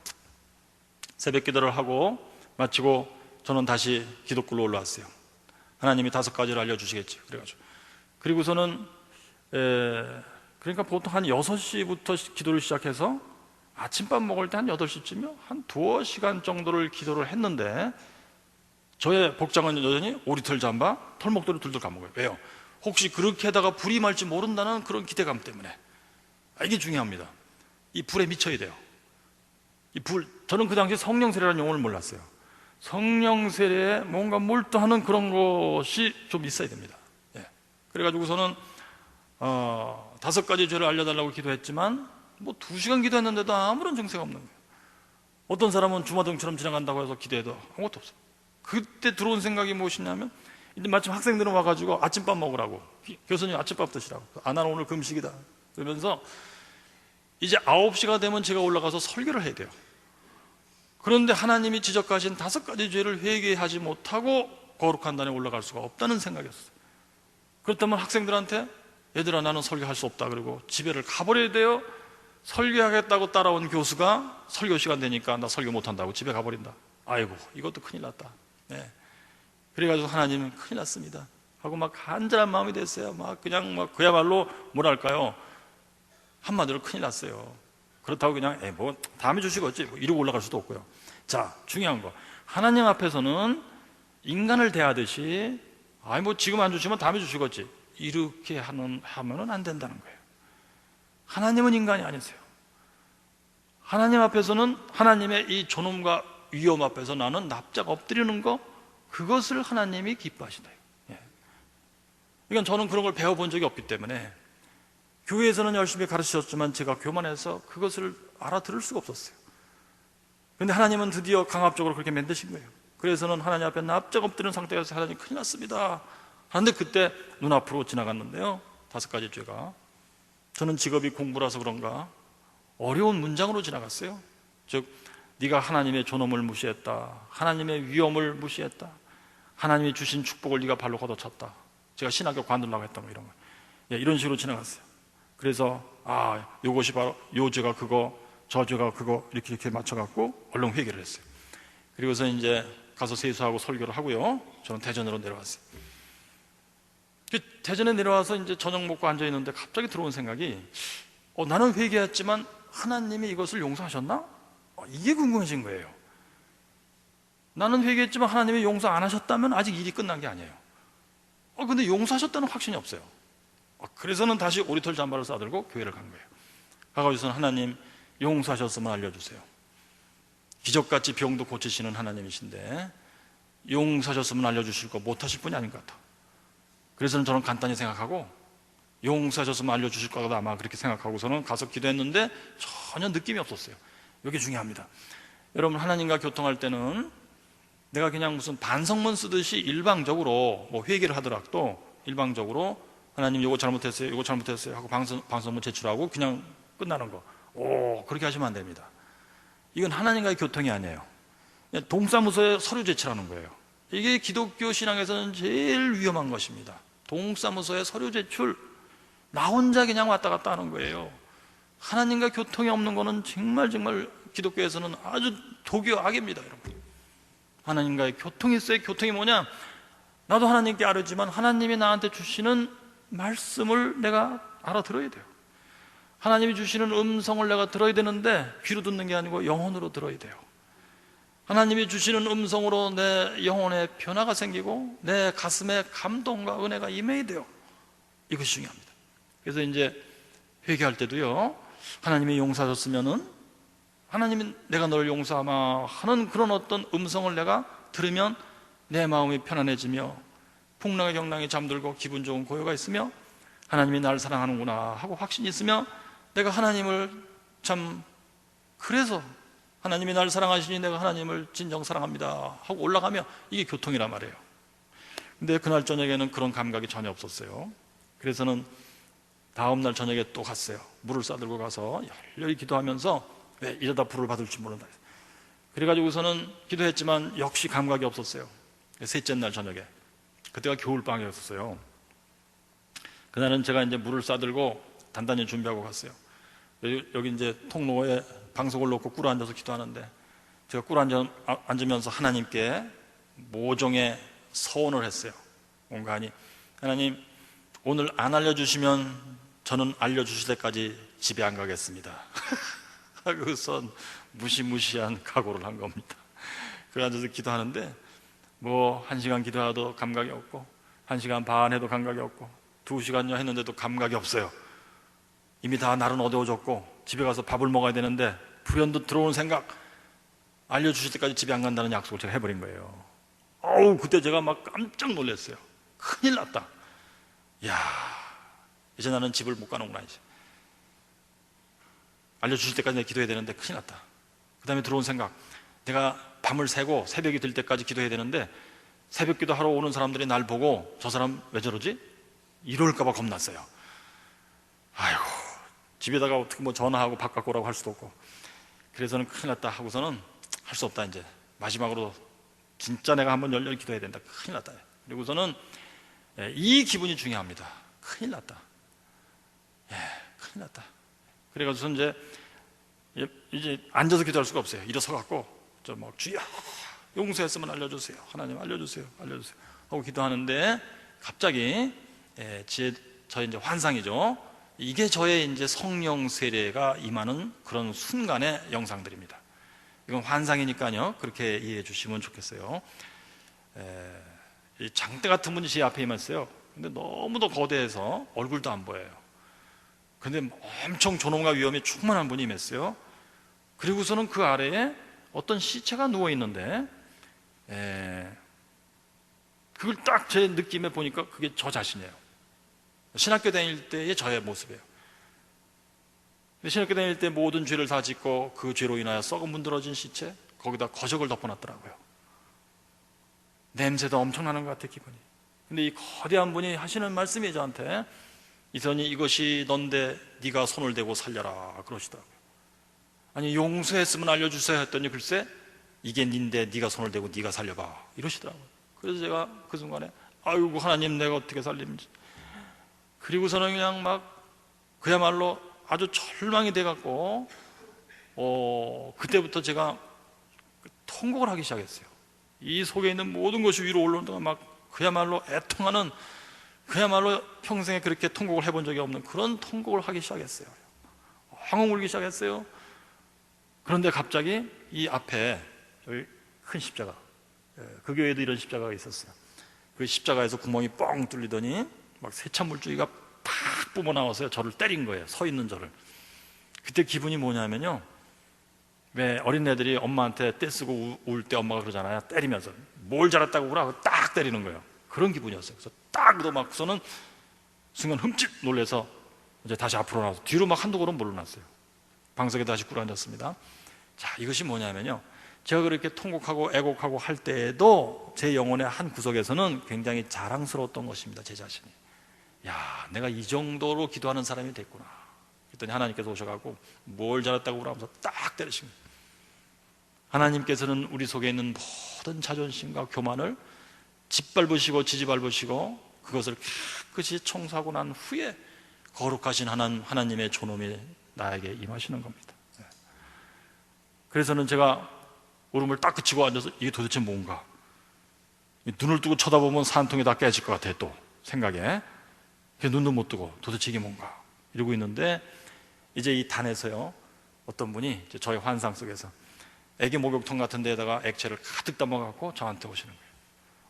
새벽 기도를 하고 마치고 저는 다시 기도굴로 올라왔어요. 하나님이 5가지를 알려주시겠지. 그래가지고 그리고서는 그러니까 보통 한 6시부터 기도를 시작해서 아침밥 먹을 때 한 8시쯤이요 한 2시간 정도를 기도를 했는데 저의 복장은 여전히 오리털 잠바, 털목도리 둘둘 감은 거예요. 왜요? 혹시 그렇게 하다가 불이 말지 모른다는 그런 기대감 때문에. 이게 중요합니다. 이 불에 미쳐야 돼요. 이 불, 저는 그 당시에 성령세례라는 용어를 몰랐어요. 성령세례에 뭔가 몰두하는 그런 것이 좀 있어야 됩니다. 그래가지고서는 5가지 죄를 알려달라고 기도했지만 뭐 2시간 기도했는데도 아무런 증세가 없는 거예요. 어떤 사람은 주마등처럼 지나간다고 해서 기도해도 아무것도 없어요. 그때 들어온 생각이 무엇이냐면 이제 마침 학생들은 와가지고 아침밥 먹으라고, 교수님 아침밥 드시라고, 나는 오늘 금식이다 그러면서 이제 9시가 되면 제가 올라가서 설교를 해야 돼요. 그런데 하나님이 지적하신 5가지 죄를 회개하지 못하고 거룩한 단에 올라갈 수가 없다는 생각이었어요. 그렇다면 학생들한테 얘들아 나는 설교할 수 없다 그리고 집에를 가버려야 돼요? 설교하겠다고 따라온 교수가 설교 시간 되니까 나 설교 못한다고 집에 가버린다. 아이고 이것도 큰일 났다. 그래가지고 하나님은 큰일 났습니다 하고 막 간절한 마음이 됐어요. 막 그냥 막 그야말로 뭐랄까요, 한마디로 큰일 났어요. 그렇다고 그냥 뭐 다음에 주시겠지 뭐 이러고 올라갈 수도 없고요. 자, 중요한 거, 하나님 앞에서는 인간을 대하듯이 뭐 지금 안 주시면 다음에 주시겠지 이렇게 하면은 안 된다는 거예요. 하나님은 인간이 아니세요. 하나님 앞에서는 하나님의 이 존엄과 위엄 앞에서 나는 납작 엎드리는 거, 그것을 하나님이 기뻐하신다. 그러니까 저는 그런 걸 배워본 적이 없기 때문에 교회에서는 열심히 가르치셨지만 제가 교만해서 그것을 알아들을 수가 없었어요. 그런데 하나님은 드디어 강압적으로 그렇게 만드신 거예요. 그래서는 하나님 앞에 납작 엎드린 상태에서 하나님 큰일 났습니다 하는데 그때 눈앞으로 지나갔는데요, 5가지 죄가. 저는 직업이 공부라서 그런가 어려운 문장으로 지나갔어요. 즉, 네가 하나님의 존엄을 무시했다, 하나님의 위엄을 무시했다, 하나님이 주신 축복을 네가 발로 걷어찼다. 제가 신학교 관두려고 했던 거, 이런 거. 예, 이런 식으로 지나갔어요. 그래서 요것이 바로 요 죄가 그거, 저 죄가 그거, 이렇게 맞춰갖고 얼른 회개를 했어요. 그리고서 이제 가서 세수하고 설교를 하고요, 저는 대전으로 내려왔어요. 대전에 내려와서 이제 저녁 먹고 앉아 있는데 갑자기 들어온 생각이, 나는 회개했지만 하나님이 이것을 용서하셨나? 이게 궁금해진 거예요. 나는 회개했지만 하나님이 용서 안 하셨다면 아직 일이 끝난 게 아니에요. 근데 용서하셨다는 확신이 없어요. 그래서는 다시 오리털 잠바를 싸들고 교회를 간 거예요. 가까이서는 하나님 용서하셨으면 알려주세요. 기적같이 병도 고치시는 하나님이신데 용서하셨으면 알려주실 거 못하실 분이 아닌 것 같아. 그래서 저는 간단히 생각하고 용서하셨으면 알려주실 거다 아마 그렇게 생각하고서는 가서 기도했는데 전혀 느낌이 없었어요. 이게 중요합니다. 여러분, 하나님과 교통할 때는 내가 그냥 무슨 반성문 쓰듯이 일방적으로 뭐 회개를 하더라도 일방적으로 하나님 요거 잘못했어요, 요거 잘못했어요 하고 반성문 제출하고 그냥 끝나는 거, 그렇게 하시면 안 됩니다. 이건 하나님과의 교통이 아니에요. 동사무소에 서류 제출하는 거예요. 이게 기독교 신앙에서는 제일 위험한 것입니다. 동사무소에 서류 제출, 나 혼자 그냥 왔다 갔다 하는 거예요. 하나님과 교통이 없는 거는 정말 기독교에서는 아주 독이요 악입니다, 여러분. 하나님과의 교통이 있어요. 교통이 뭐냐? 나도 하나님께 알았지만 하나님이 나한테 주시는 말씀을 내가 알아들어야 돼요. 하나님이 주시는 음성을 내가 들어야 되는데 귀로 듣는 게 아니고 영혼으로 들어야 돼요. 하나님이 주시는 음성으로 내 영혼에 변화가 생기고 내 가슴에 감동과 은혜가 임해야 돼요. 이것이 중요합니다. 그래서 이제 회개할 때도요, 하나님이 용서하셨으면은 하나님이 내가 너를 용서하마 하는 그런 어떤 음성을 내가 들으면 내 마음이 편안해지며 풍랑의 경랑이 잠들고 기분 좋은 고요가 있으며 하나님이 나를 사랑하는구나 하고 확신이 있으며 내가 하나님을 참, 그래서 하나님이 나를 사랑하시니 내가 하나님을 진정 사랑합니다 하고 올라가며 이게 교통이란 말이에요. 근데 그날 저녁에는 그런 감각이 전혀 없었어요. 그래서는 다음날 저녁에 또 갔어요. 물을 싸들고 가서 열렬히 기도하면서 왜 이러다 불을 받을 줄 모른다. 그래가지고서는 기도했지만 역시 감각이 없었어요. 셋째 날 저녁에, 그때가 겨울방학이었어요. 그날은 제가 이제 물을 싸들고 단단히 준비하고 갔어요. 여기 이제 통로에 방석을 놓고 꿇어 앉아서 기도하는데 제가 꿇어 앉으면서 하나님께 모종의 서원을 했어요. 온간히 하나님, 오늘 안 알려주시면 저는 알려주실 때까지 집에 안 가겠습니다. 하고선 무시무시한 각오를 한 겁니다. 그래 앉아서 기도하는데 뭐 1시간 기도해도 감각이 없고 1시간 반 해도 감각이 없고 2시간여 했는데도 감각이 없어요. 이미 다 날은 어두워졌고 집에 가서 밥을 먹어야 되는데 불현듯 들어오는 생각, 알려주실 때까지 집에 안 간다는 약속을 제가 해버린 거예요. 그때 제가 막 깜짝 놀랐어요. 큰일 났다. 야, 이제 나는 집을 못 가는구나. 이제 알려주실 때까지 내가 기도해야 되는데 큰일 났다. 그 다음에 들어온 생각, 내가 밤을 새고 새벽이 될 때까지 기도해야 되는데 새벽 기도하러 오는 사람들이 날 보고 저 사람 왜 저러지? 이럴까봐 겁났어요. 아이고, 집에다가 어떻게 뭐 전화하고 바깥 오라고 할 수도 없고. 그래서는 큰일 났다 하고서는 할 수 없다. 이제 마지막으로 진짜 내가 한번 열렬히 기도해야 된다. 큰일 났다. 그리고서는 이 기분이 중요합니다. 큰일 났다. 큰일 났다. 그래가지고 이제 앉아서 기도할 수가 없어요. 일어서 갖고 주여 용서했으면 알려주세요. 하나님 알려주세요. 하고 기도하는데 갑자기 저의 이제 환상이죠. 이게 저의 이제 성령 세례가 임하는 그런 순간의 영상들입니다. 이건 환상이니까요. 그렇게 이해해 주시면 좋겠어요. 이 장대 같은 분이 제 앞에 임했어요. 근데 너무도 거대해서 얼굴도 안 보여요. 근데 엄청 존엄과 위엄이 충만한 분이 임했어요. 그리고서는 그 아래에 어떤 시체가 누워 있는데 그걸 딱 제 느낌에 보니까 그게 저 자신이에요. 신학교 다닐 때의 저의 모습이에요. 근데 신학교 다닐 때 모든 죄를 다 짓고 그 죄로 인하여 썩어 문드러진 시체, 거기다 거적을 덮어놨더라고요. 냄새도 엄청나는 것 같아, 기분이. 근데 이 거대한 분이 하시는 말씀이 저한테, 이선이 이것이 넌데 네가 손을 대고 살려라 그러시더라고요. 아니, 용서했으면 알려주세요 했더니 글쎄 이게 닌데 네가 손을 대고 네가 살려봐 이러시더라고요. 그래서 제가 그 순간에 아이고 하나님 내가 어떻게 살림지. 그리고서는 그냥 막 그야말로 아주 절망이 돼갖고 그때부터 제가 통곡을 하기 시작했어요. 이 속에 있는 모든 것이 위로 올라오는 동안 막 그야말로 애통하는, 그야말로 평생에 그렇게 통곡을 해본 적이 없는 그런 통곡을 하기 시작했어요. 엉엉 울기 시작했어요. 그런데 갑자기 이 앞에 여기 큰 십자가, 그 교회에도 이런 십자가가 있었어요. 그 십자가에서 구멍이 뻥 뚫리더니 막 세찬 물줄기가 팍 뿜어 나와서요, 저를 때린 거예요. 서 있는 저를. 그때 기분이 뭐냐면요, 왜 어린애들이 엄마한테 떼쓰고 울 때 엄마가 그러잖아요. 때리면서 뭘 잘했다고 그러고 딱 때리는 거예요. 그런 기분이었어요. 그래서 딱 맞고서는 순간 흠칫 놀래서 이제 다시 앞으로 나와서 뒤로 막 한두 걸음 물러났어요. 방석에 다시 꿇어앉았습니다. 자, 이것이 뭐냐면요, 제가 그렇게 통곡하고 애곡하고 할 때에도 제 영혼의 한 구석에서는 굉장히 자랑스러웠던 것입니다. 제 자신이. 야, 내가 이 정도로 기도하는 사람이 됐구나. 그랬더니 하나님께서 오셔가지고 뭘 잘했다고 그러면서 딱 때리신 거예요. 하나님께서는 우리 속에 있는 모든 자존심과 교만을 짓밟으시고 지지밟으시고 그것을 깨끗이 청소하고 난 후에 거룩하신 하나님의 존엄이 나에게 임하시는 겁니다. 그래서는 제가 울음을 딱 그치고 앉아서 이게 도대체 뭔가, 눈을 뜨고 쳐다보면 산통이 다 깨질 것 같아, 또 생각에. 눈도 못 뜨고 도대체 이게 뭔가 이러고 있는데, 이제 이 단에서요 어떤 분이 저의 환상 속에서 애기 목욕통 같은 데에다가 액체를 가득 담아갖고 저한테 오시는 거예요.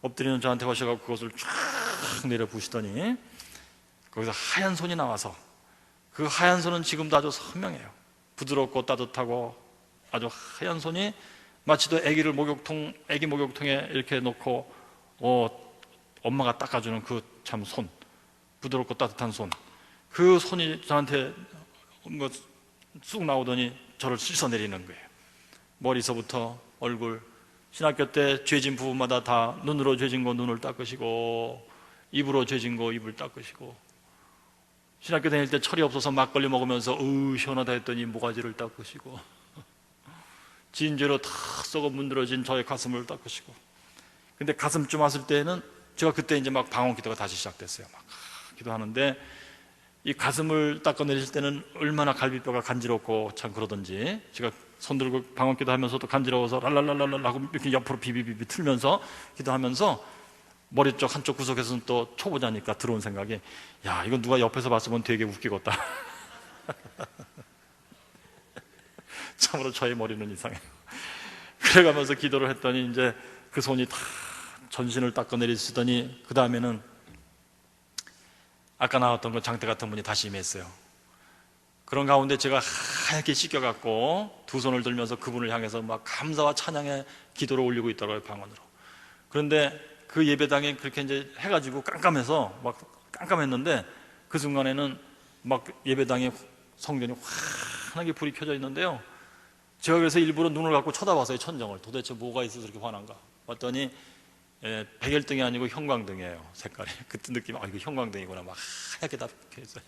엎드리는 저한테 오셔갖고 그것을 쫙 내려 부시더니 거기서 하얀 손이 나와서, 그 하얀 손은 지금도 아주 선명해요. 부드럽고 따뜻하고 아주 하얀 손이 마치도 애기 목욕통에 이렇게 놓고 엄마가 닦아주는 그 참 손, 부드럽고 따뜻한 손, 그 손이 저한테 쑥 나오더니 저를 씻어내리는 거예요. 머리서부터 얼굴. 신학교 때 죄진 부분마다 다 눈으로 죄진 거 눈을 닦으시고, 입으로 죄진 거 입을 닦으시고, 신학교 다닐 때 철이 없어서 막걸리 먹으면서 시원하다 했더니 모가지를 닦으시고, 진죄로 다 썩어 문드러진 저의 가슴을 닦으시고. 근데 가슴쯤 왔을 때는 제가 그때 이제 막 방언 기도가 다시 시작됐어요. 막 기도하는데 이 가슴을 닦아내릴 때는 얼마나 갈비뼈가 간지럽고 참 그러던지, 제가 손 들고 방언 기도하면서도 간지러워서 랄랄랄랄 하고 이렇게 옆으로 비비비비 틀면서 기도하면서 머리 쪽 한쪽 구석에서는 또 초보자니까 들어온 생각이, 야, 이건 누가 옆에서 봤으면 되게 웃기겠다. 참으로 저의 머리는 이상해요. 그래가면서 기도를 했더니 이제 그 손이 다 전신을 닦아내리시더니 그 다음에는 아까 나왔던 그 장태 같은 분이 다시 임했어요. 그런 가운데 제가 하얗게 씻겨갖고 두 손을 들면서 그분을 향해서 막 감사와 찬양의 기도를 올리고 있더라고요, 방언으로. 그런데 그 예배당에 그렇게 이제 해가지고 깜깜해서 막 깜깜했는데, 그 순간에는 막 예배당에 성전이 환하게 불이 켜져 있는데요, 제가 그래서 일부러 눈을 갖고 쳐다봤어요, 천정을. 도대체 뭐가 있어서 이렇게 환한가 봤더니 백열등이 아니고 형광등이에요, 색깔이. 그때 느낌, 이거 형광등이구나. 막 하얗게 다 켜있어요.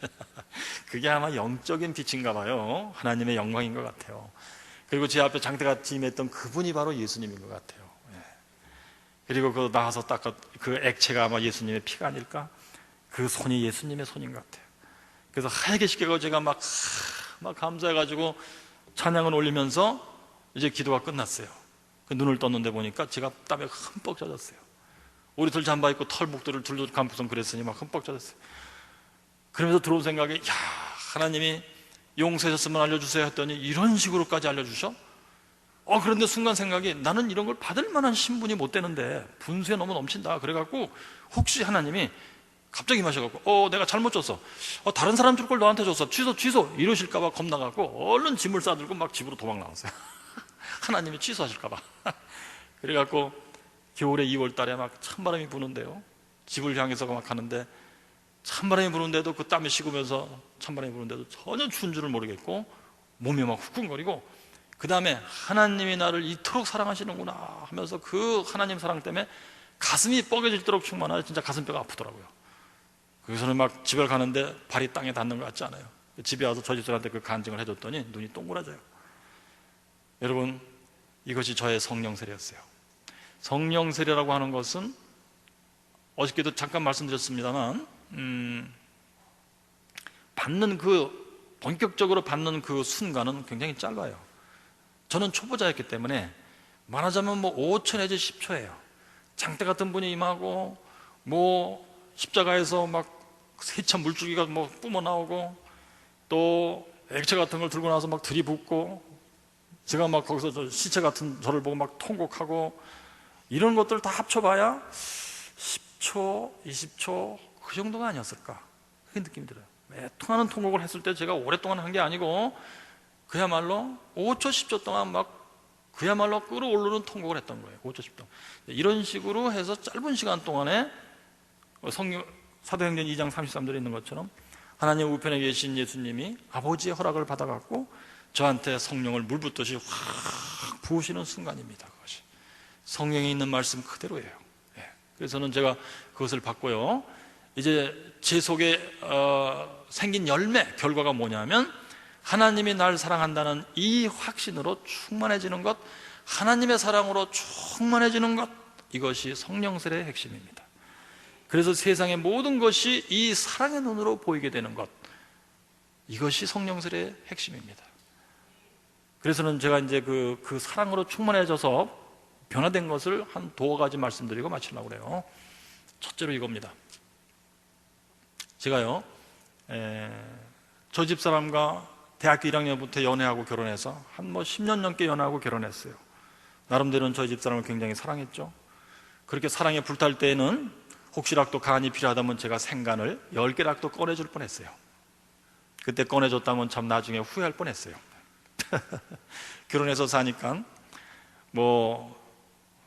그게 아마 영적인 빛인가 봐요. 하나님의 영광인 것 같아요. 그리고 제 앞에 장대같이 임했던 그분이 바로 예수님인 것 같아요. 그리고 그 나와서 닦아, 그 액체가 아마 예수님의 피가 아닐까? 그 손이 예수님의 손인 것 같아요. 그래서 하얗게 씻겨가지고 제가 막 감사해가지고 찬양을 올리면서 이제 기도가 끝났어요. 그 눈을 떴는데 보니까 제가 땀에 흠뻑 젖었어요. 우리들 잠바 입고 털목들을 둘도 감고선 그랬으니 막 흠뻑 젖었어요. 그러면서 들어온 생각이, 야, 하나님이 용서하셨으면 알려주세요 했더니 이런 식으로까지 알려주셔? 그런데 순간 생각이, 나는 이런 걸 받을 만한 신분이 못 되는데 분수에 너무 넘친다. 그래갖고 혹시 하나님이 갑자기 마셔갖고 내가 잘못 줬어, 다른 사람 줄 걸 너한테 줬어, 취소 이러실까봐 겁나갖고 얼른 짐을 싸들고 막 집으로 도망 나왔어요. 하나님이 취소하실까봐. 그래갖고 겨울에 2월 달에 막 찬바람이 부는데요, 집을 향해서 막 가는데 찬바람이 부는데도 그 땀이 식으면서 찬바람이 부는데도 전혀 추운 줄을 모르겠고 몸이 막 후끈거리고, 그 다음에 하나님이 나를 이토록 사랑하시는구나 하면서 그 하나님 사랑 때문에 가슴이 뻐개질도록 충만하여 진짜 가슴뼈가 아프더라고요. 그래서는 막 집에 가는데 발이 땅에 닿는 것 같지 않아요. 집에 와서 저 집사람한테 그 간증을 해줬더니 눈이 동그라져요. 여러분, 이것이 저의 성령 세례였어요. 성령 세례라고 하는 것은 어저께도 잠깐 말씀드렸습니다만 본격적으로 받는 그 순간은 굉장히 짧아요. 저는 초보자였기 때문에 말하자면 5초 내지 10초예요. 장대 같은 분이 임하고 십자가에서 막 세찬 물줄기가 뿜어 나오고 또 액체 같은 걸 들고 나서 막 들이붓고, 제가 막 거기서 저 시체 같은 저를 보고 막 통곡하고, 이런 것들 다 합쳐봐야 10초, 20초 그 정도가 아니었을까, 그런 느낌이 들어요. 통하는 통곡을 했을 때 제가 오랫동안 한 게 아니고 그야말로 5초, 10초 동안 막 그야말로 끌어오르는 통곡을 했던 거예요. 5초, 10초. 이런 식으로 해서 짧은 시간 동안에 사도행전 2장 33절에 있는 것처럼 하나님 우편에 계신 예수님이 아버지의 허락을 받아갖고 저한테 성령을 물 붓듯이 확 부으시는 순간입니다. 그것이 성령이 있는 말씀 그대로예요. 그래서는 제가 그것을 받고요, 이제 제 속에 생긴 열매, 결과가 뭐냐면 하나님이 날 사랑한다는 이 확신으로 충만해지는 것, 하나님의 사랑으로 충만해지는 것, 이것이 성령 세례의 핵심입니다. 그래서 세상의 모든 것이 이 사랑의 눈으로 보이게 되는 것, 이것이 성령 세례의 핵심입니다. 그래서는 제가 이제 그 사랑으로 충만해져서 변화된 것을 한 2가지 말씀드리고 마치려고 그래요. 첫째로 이겁니다. 제가요, 저 집사람과 대학교 1학년부터 연애하고 결혼해서 한 10년 넘게 연애하고 결혼했어요. 나름대로는 저희 집사람을 굉장히 사랑했죠. 그렇게 사랑에 불탈 때에는 혹시라도 간이 필요하다면 제가 생간을 10개라도 꺼내줄 뻔했어요. 그때 꺼내줬다면 참 나중에 후회할 뻔했어요. 결혼해서 사니까 한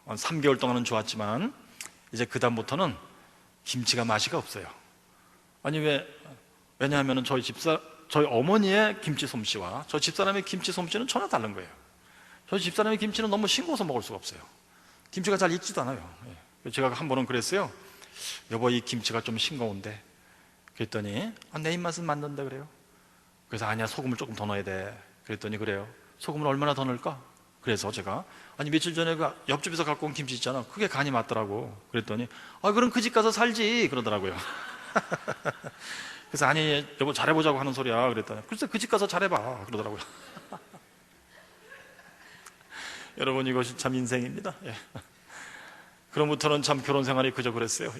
3개월 동안은 좋았지만 이제 그 다음부터는 김치가 맛이 없어요. 아니 왜냐하면 저희 어머니의 김치 솜씨와 저 집사람의 김치 솜씨는 전혀 다른 거예요. 저희 집사람의 김치는 너무 싱거워서 먹을 수가 없어요. 김치가 잘 익지도 않아요. 제가 한 번은 그랬어요. 여보, 이 김치가 좀 싱거운데. 그랬더니 내 입맛은 맞는다 그래요. 그래서 아니야, 소금을 조금 더 넣어야 돼. 그랬더니 그래요. 소금을 얼마나 더 넣을까? 그래서 제가 며칠 전에 그 옆집에서 갖고 온 김치 있잖아, 그게 간이 맞더라고. 그랬더니 그럼 그 집 가서 살지 그러더라고요. 그래서 아니 여보 잘해보자고 하는 소리야. 그랬더니 글쎄 그 집 가서 잘해봐 그러더라고요. 여러분, 이것이 참 인생입니다. 그럼부터는 참 결혼 생활이 그저 그랬어요.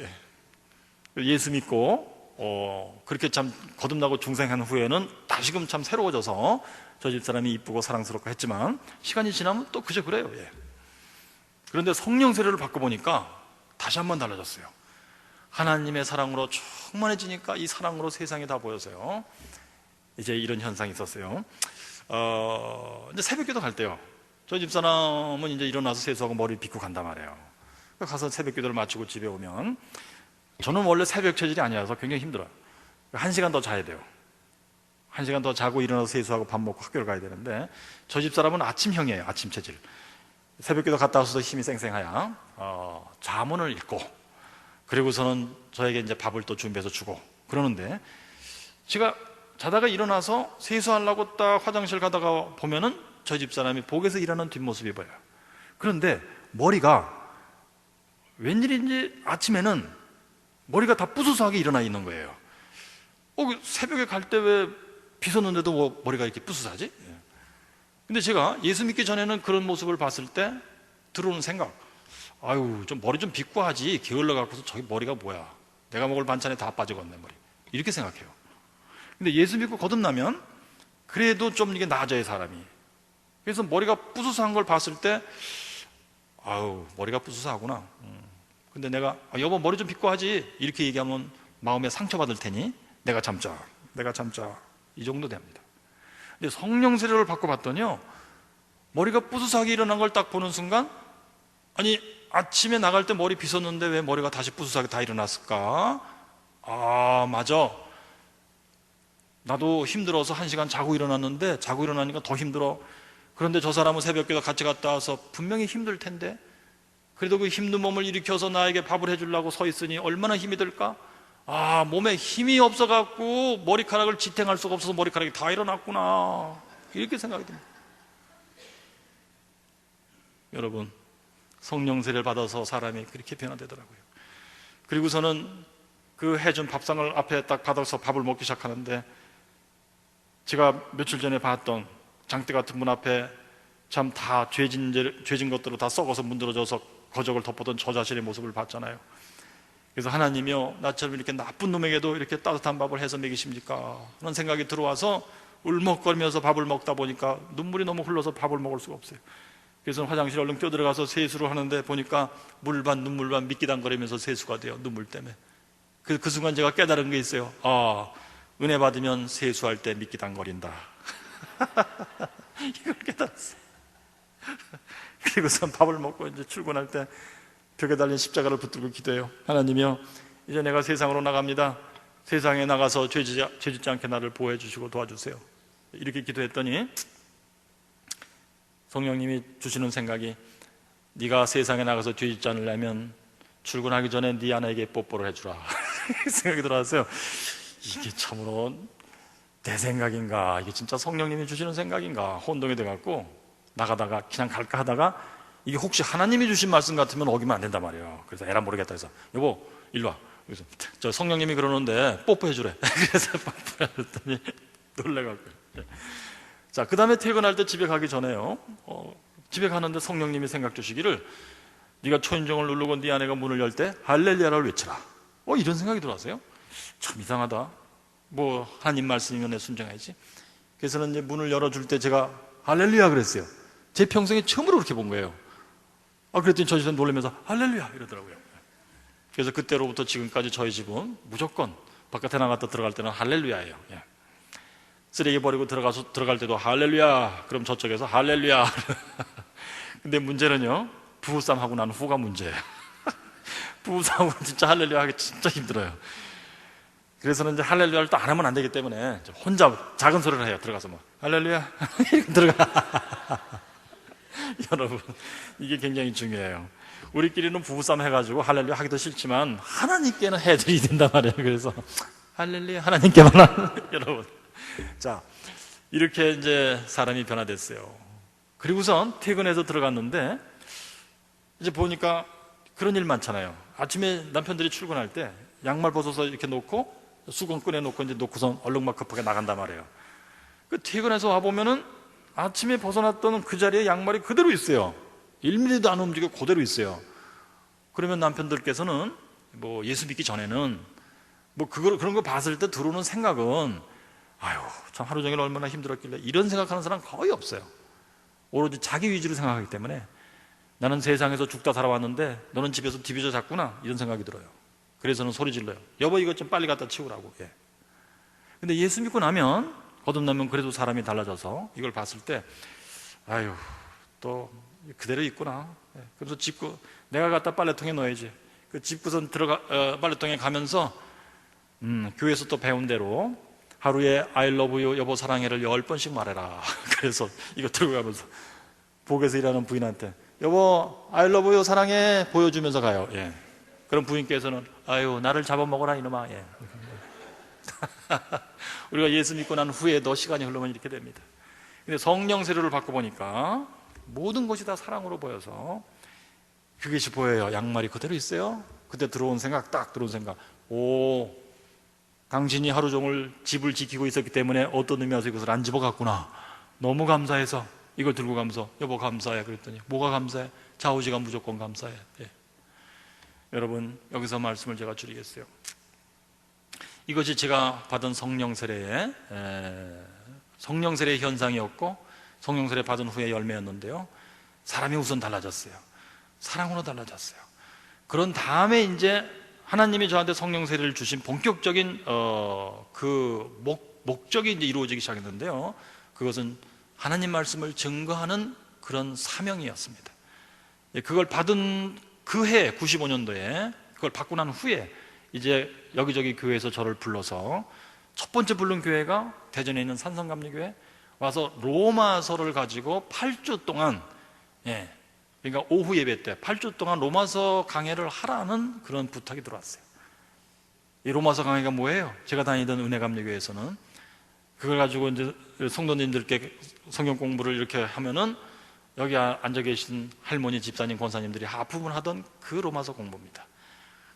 예수 믿고 그렇게 참 거듭나고 중생한 후에는 다시금 참 새로워져서 저 집사람이 이쁘고 사랑스럽고 했지만 시간이 지나면 또 그저 그래요. 그런데 성령 세례를 받고 보니까 다시 한번 달라졌어요. 하나님의 사랑으로 충만해지니까 이 사랑으로 세상이 다 보여서요, 이제 이런 현상이 있었어요. 이제 새벽기도 갈 때요, 저 집사람은 이제 일어나서 세수하고 머리 빗고 간단 말이에요. 가서 새벽기도를 마치고 집에 오면 저는 원래 새벽 체질이 아니라서 굉장히 힘들어요. 1시간 더 자야 돼요. 1시간 더 자고 일어나서 세수하고 밥 먹고 학교를 가야 되는데, 저 집사람은 아침형이에요. 아침 체질. 새벽기도 갔다 와서 힘이 쌩쌩하야 자문을 읽고, 그리고서는 저에게 이제 밥을 또 준비해서 주고 그러는데, 제가 자다가 일어나서 세수하려고 딱 화장실 가다가 보면은 저 집사람이 복에서 일하는 뒷모습이 보여요. 그런데 머리가 웬일인지 아침에는 머리가 다 부스스하게 일어나 있는 거예요. 새벽에 갈 때 왜 빗었는데도 머리가 이렇게 부스스하지? 근데 제가 예수 믿기 전에는 그런 모습을 봤을 때 들어오는 생각, 좀 머리 좀 빗고 하지, 게을러 갖고서 저기 머리가 뭐야, 내가 먹을 반찬에 다 빠져갔네 머리, 이렇게 생각해요. 근데 예수 믿고 거듭나면 그래도 좀 이게 나아져요, 사람이. 그래서 머리가 부스스한 걸 봤을 때 머리가 부스스하구나. 근데 내가 여보 머리 좀 빗고 하지 이렇게 얘기하면 마음에 상처받을 테니 내가 참자 이 정도 됩니다. 근데 성령 세례를 받고 봤더니요, 머리가 부스스하게 일어난 걸 딱 보는 순간, 아니 아침에 나갈 때 머리 빗었는데 왜 머리가 다시 부스스하게 다 일어났을까? 아, 맞아. 나도 힘들어서 1시간 자고 일어났는데 자고 일어나니까 더 힘들어. 그런데 저 사람은 새벽기도 같이 갔다 와서 분명히 힘들 텐데 그래도 그 힘든 몸을 일으켜서 나에게 밥을 해주려고 서 있으니 얼마나 힘이 들까? 아, 몸에 힘이 없어갖고 머리카락을 지탱할 수가 없어서 머리카락이 다 일어났구나, 이렇게 생각이 듭니다. 여러분, 성령 세례를 받아서 사람이 그렇게 변화되더라고요. 그리고서는 그 해준 밥상을 앞에 딱 받아서 밥을 먹기 시작하는데 제가 며칠 전에 봤던 장대 같은 문 앞에 참 다 죄진 것들로 다 썩어서 문드러져서 거적을 덮었던 저 자신의 모습을 봤잖아요. 그래서 하나님이요, 나처럼 이렇게 나쁜 놈에게도 이렇게 따뜻한 밥을 해서 먹이십니까? 그런 생각이 들어와서 울먹거리면서 밥을 먹다 보니까 눈물이 너무 흘러서 밥을 먹을 수가 없어요. 그래서 화장실 얼른 뛰어들어가서 세수를 하는데 보니까 물반 눈물반 미끼당거리면서 세수가 돼요, 눈물 때문에. 그 순간 제가 깨달은 게 있어요. 아, 은혜 받으면 세수할 때 미끼당거린다. 이걸 깨달았어요. 그리고선 밥을 먹고 이제 출근할 때 벽에 달린 십자가를 붙들고 기도해요. 하나님이요, 이제 내가 세상으로 나갑니다. 세상에 나가서 죄 짓지 않게 나를 보호해 주시고 도와주세요. 이렇게 기도했더니 성령님이 주시는 생각이, 네가 세상에 나가서 죄 짓지 않으려면 출근하기 전에 네 아내에게 뽀뽀를 해주라. 생각이 들어왔어요. 이게 참으로 내 생각인가, 이게 진짜 성령님이 주시는 생각인가 혼동이 돼갖고 나가다가 그냥 갈까 하다가 이게 혹시 하나님이 주신 말씀 같으면 어기면 안 된단 말이에요. 그래서 에라 모르겠다 해서 여보 일로 와. 그래서 저 성령님이 그러는데 뽀뽀해 주래. 그래서 뽀뽀해 줬더니 놀래갖고. 자, 그 다음에 퇴근할 때 집에 가기 전에요, 집에 가는데 성령님이 생각 주시기를, 네가 초인종을 누르고 네 아내가 문을 열 때 할렐루야를 외치라. 이런 생각이 들어왔어요. 참 이상하다. 뭐 하나님 말씀이면 내 순종해야지. 그래서는 이제 문을 열어줄 때 제가 할렐루야 그랬어요. 제 평생에 처음으로 그렇게 본 거예요. 그랬더니 저희 집은 놀라면서 할렐루야 이러더라고요. 그래서 그때로부터 지금까지 저희 집은 무조건 바깥에 나갔다 들어갈 때는 할렐루야예요. 쓰레기 버리고 들어갈 때도 할렐루야. 그럼 저쪽에서 할렐루야. 근데 문제는요, 부부싸움 하고 난 후가 문제예요. 부부싸움은 진짜 할렐루야 하기 진짜 힘들어요. 그래서는 이제 할렐루야를 또 안 하면 안 되기 때문에 혼자 작은 소리를 해요. 들어가서 뭐 할렐루야 이렇게 들어가. 여러분, 이게 굉장히 중요해요. 우리끼리는 부부싸움 해가지고 할렐루야 하기도 싫지만 하나님께는 해드려야 된단 말이에요. 그래서 할렐루야 하나님께만 여러분, 자, 이렇게 이제 사람이 변화됐어요. 그리고선 퇴근해서 들어갔는데 이제 보니까 그런 일 많잖아요. 아침에 남편들이 출근할 때 양말 벗어서 이렇게 놓고 수건 꺼내놓고 이제 놓고선 얼른 막 급하게 나간단 말이에요. 그 퇴근해서 와보면은 아침에 벗어났던 그 자리에 양말이 그대로 있어요. 1mm도 안 움직여 그대로 있어요. 그러면 남편들께서는 뭐 예수 믿기 전에는 뭐 그런 거 봤을 때 들어오는 생각은, 아유 참 하루 종일 얼마나 힘들었길래, 이런 생각하는 사람 거의 없어요. 오로지 자기 위주로 생각하기 때문에 나는 세상에서 죽다 살아왔는데 너는 집에서 디비저 잤구나, 이런 생각이 들어요. 그래서는 소리 질러요. 여보 이것 좀 빨리 갖다 치우라고. 근데 예수 믿고 나면, 거듭나면 그래도 사람이 달라져서 이걸 봤을 때, 아유 또 그대로 있구나. 그래서 짚고 내가 갖다 빨래통에 넣어야지. 그 짚고선 빨래통에 가면서 교회에서 또 배운 대로 하루에 I love you 여보 사랑해를 10번씩 말해라. 그래서 이거 들고 가면서 복에서 일하는 부인한테 여보 I love you 사랑해 보여주면서 가요. 그럼 부인께서는 아유 나를 잡아먹어라 이놈아. 우리가 예수 믿고 난 후에도 시간이 흐르면 이렇게 됩니다. 근데 성령 세례를 받고 보니까 모든 것이 다 사랑으로 보여서 그것이 보여요. 양말이 그대로 있어요. 그때 들어온 생각, 딱 들어온 생각, 오, 당신이 하루 종일 집을 지키고 있었기 때문에 어떤 의미 와서 이것을 안 집어갔구나. 너무 감사해서 이걸 들고 가면서 여보 감사해. 그랬더니 뭐가 감사해? 좌우지가 무조건 감사해. 여러분, 여기서 말씀을 제가 줄이겠어요. 이것이 제가 받은 성령 세례의 현상이었고 성령 세례 받은 후의 열매였는데요, 사람이 우선 달라졌어요. 사랑으로 달라졌어요. 그런 다음에 이제 하나님이 저한테 성령 세례를 주신 본격적인 목적이 이제 이루어지기 시작했는데요, 그것은 하나님 말씀을 증거하는 그런 사명이었습니다. 그걸 받은 그 해 95년도에 그걸 받고 난 후에 이제 여기저기 교회에서 저를 불러서 첫 번째 부른 교회가 대전에 있는 산성감리교회 와서 로마서를 가지고 8주 동안, 그러니까 오후 예배 때 8주 동안 로마서 강해를 하라는 그런 부탁이 들어왔어요. 이 로마서 강해가 뭐예요? 제가 다니던 은혜감리교회에서는 그걸 가지고 이제 성도님들께 성경 공부를 이렇게 하면은 여기 앉아 계신 할머니, 집사님, 권사님들이 하품을 하던 그 로마서 공부입니다.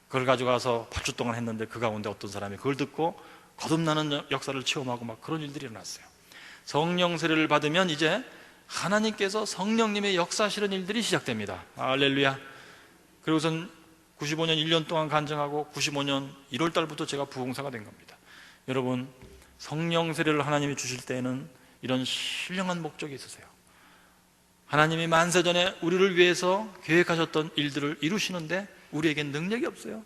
그걸 가지고 가서 8주 동안 했는데 그 가운데 어떤 사람이 그걸 듣고 거듭나는 역사를 체험하고 막 그런 일들이 일어났어요. 성령 세례를 받으면 이제 하나님께서 성령님의 역사하시는 일들이 시작됩니다. 할렐루야. 그리고선 95년 1년 동안 간증하고 95년 1월 달부터 제가 부흥사가 된 겁니다. 여러분, 성령 세례를 하나님이 주실 때에는 이런 신령한 목적이 있으세요. 하나님이 만세전에 우리를 위해서 계획하셨던 일들을 이루시는데 우리에겐 능력이 없어요.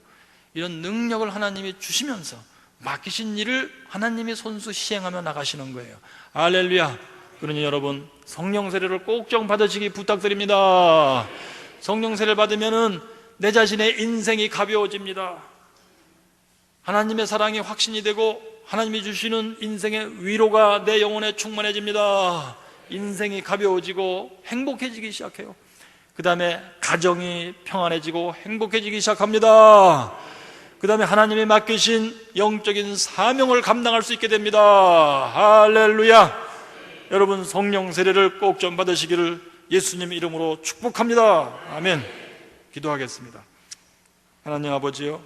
이런 능력을 하나님이 주시면서 맡기신 일을 하나님이 손수 시행하며 나가시는 거예요. 할렐루야. 그러니 여러분, 성령 세례를 꼭 좀 받으시기 부탁드립니다. 성령 세례를 받으면은 내 자신의 인생이 가벼워집니다. 하나님의 사랑이 확신이 되고 하나님이 주시는 인생의 위로가 내 영혼에 충만해집니다. 인생이 가벼워지고 행복해지기 시작해요. 그 다음에 가정이 평안해지고 행복해지기 시작합니다. 그 다음에 하나님이 맡기신 영적인 사명을 감당할 수 있게 됩니다. 할렐루야. 여러분, 성령 세례를 꼭 좀 받으시기를 예수님 이름으로 축복합니다. 아멘. 기도하겠습니다. 하나님 아버지요,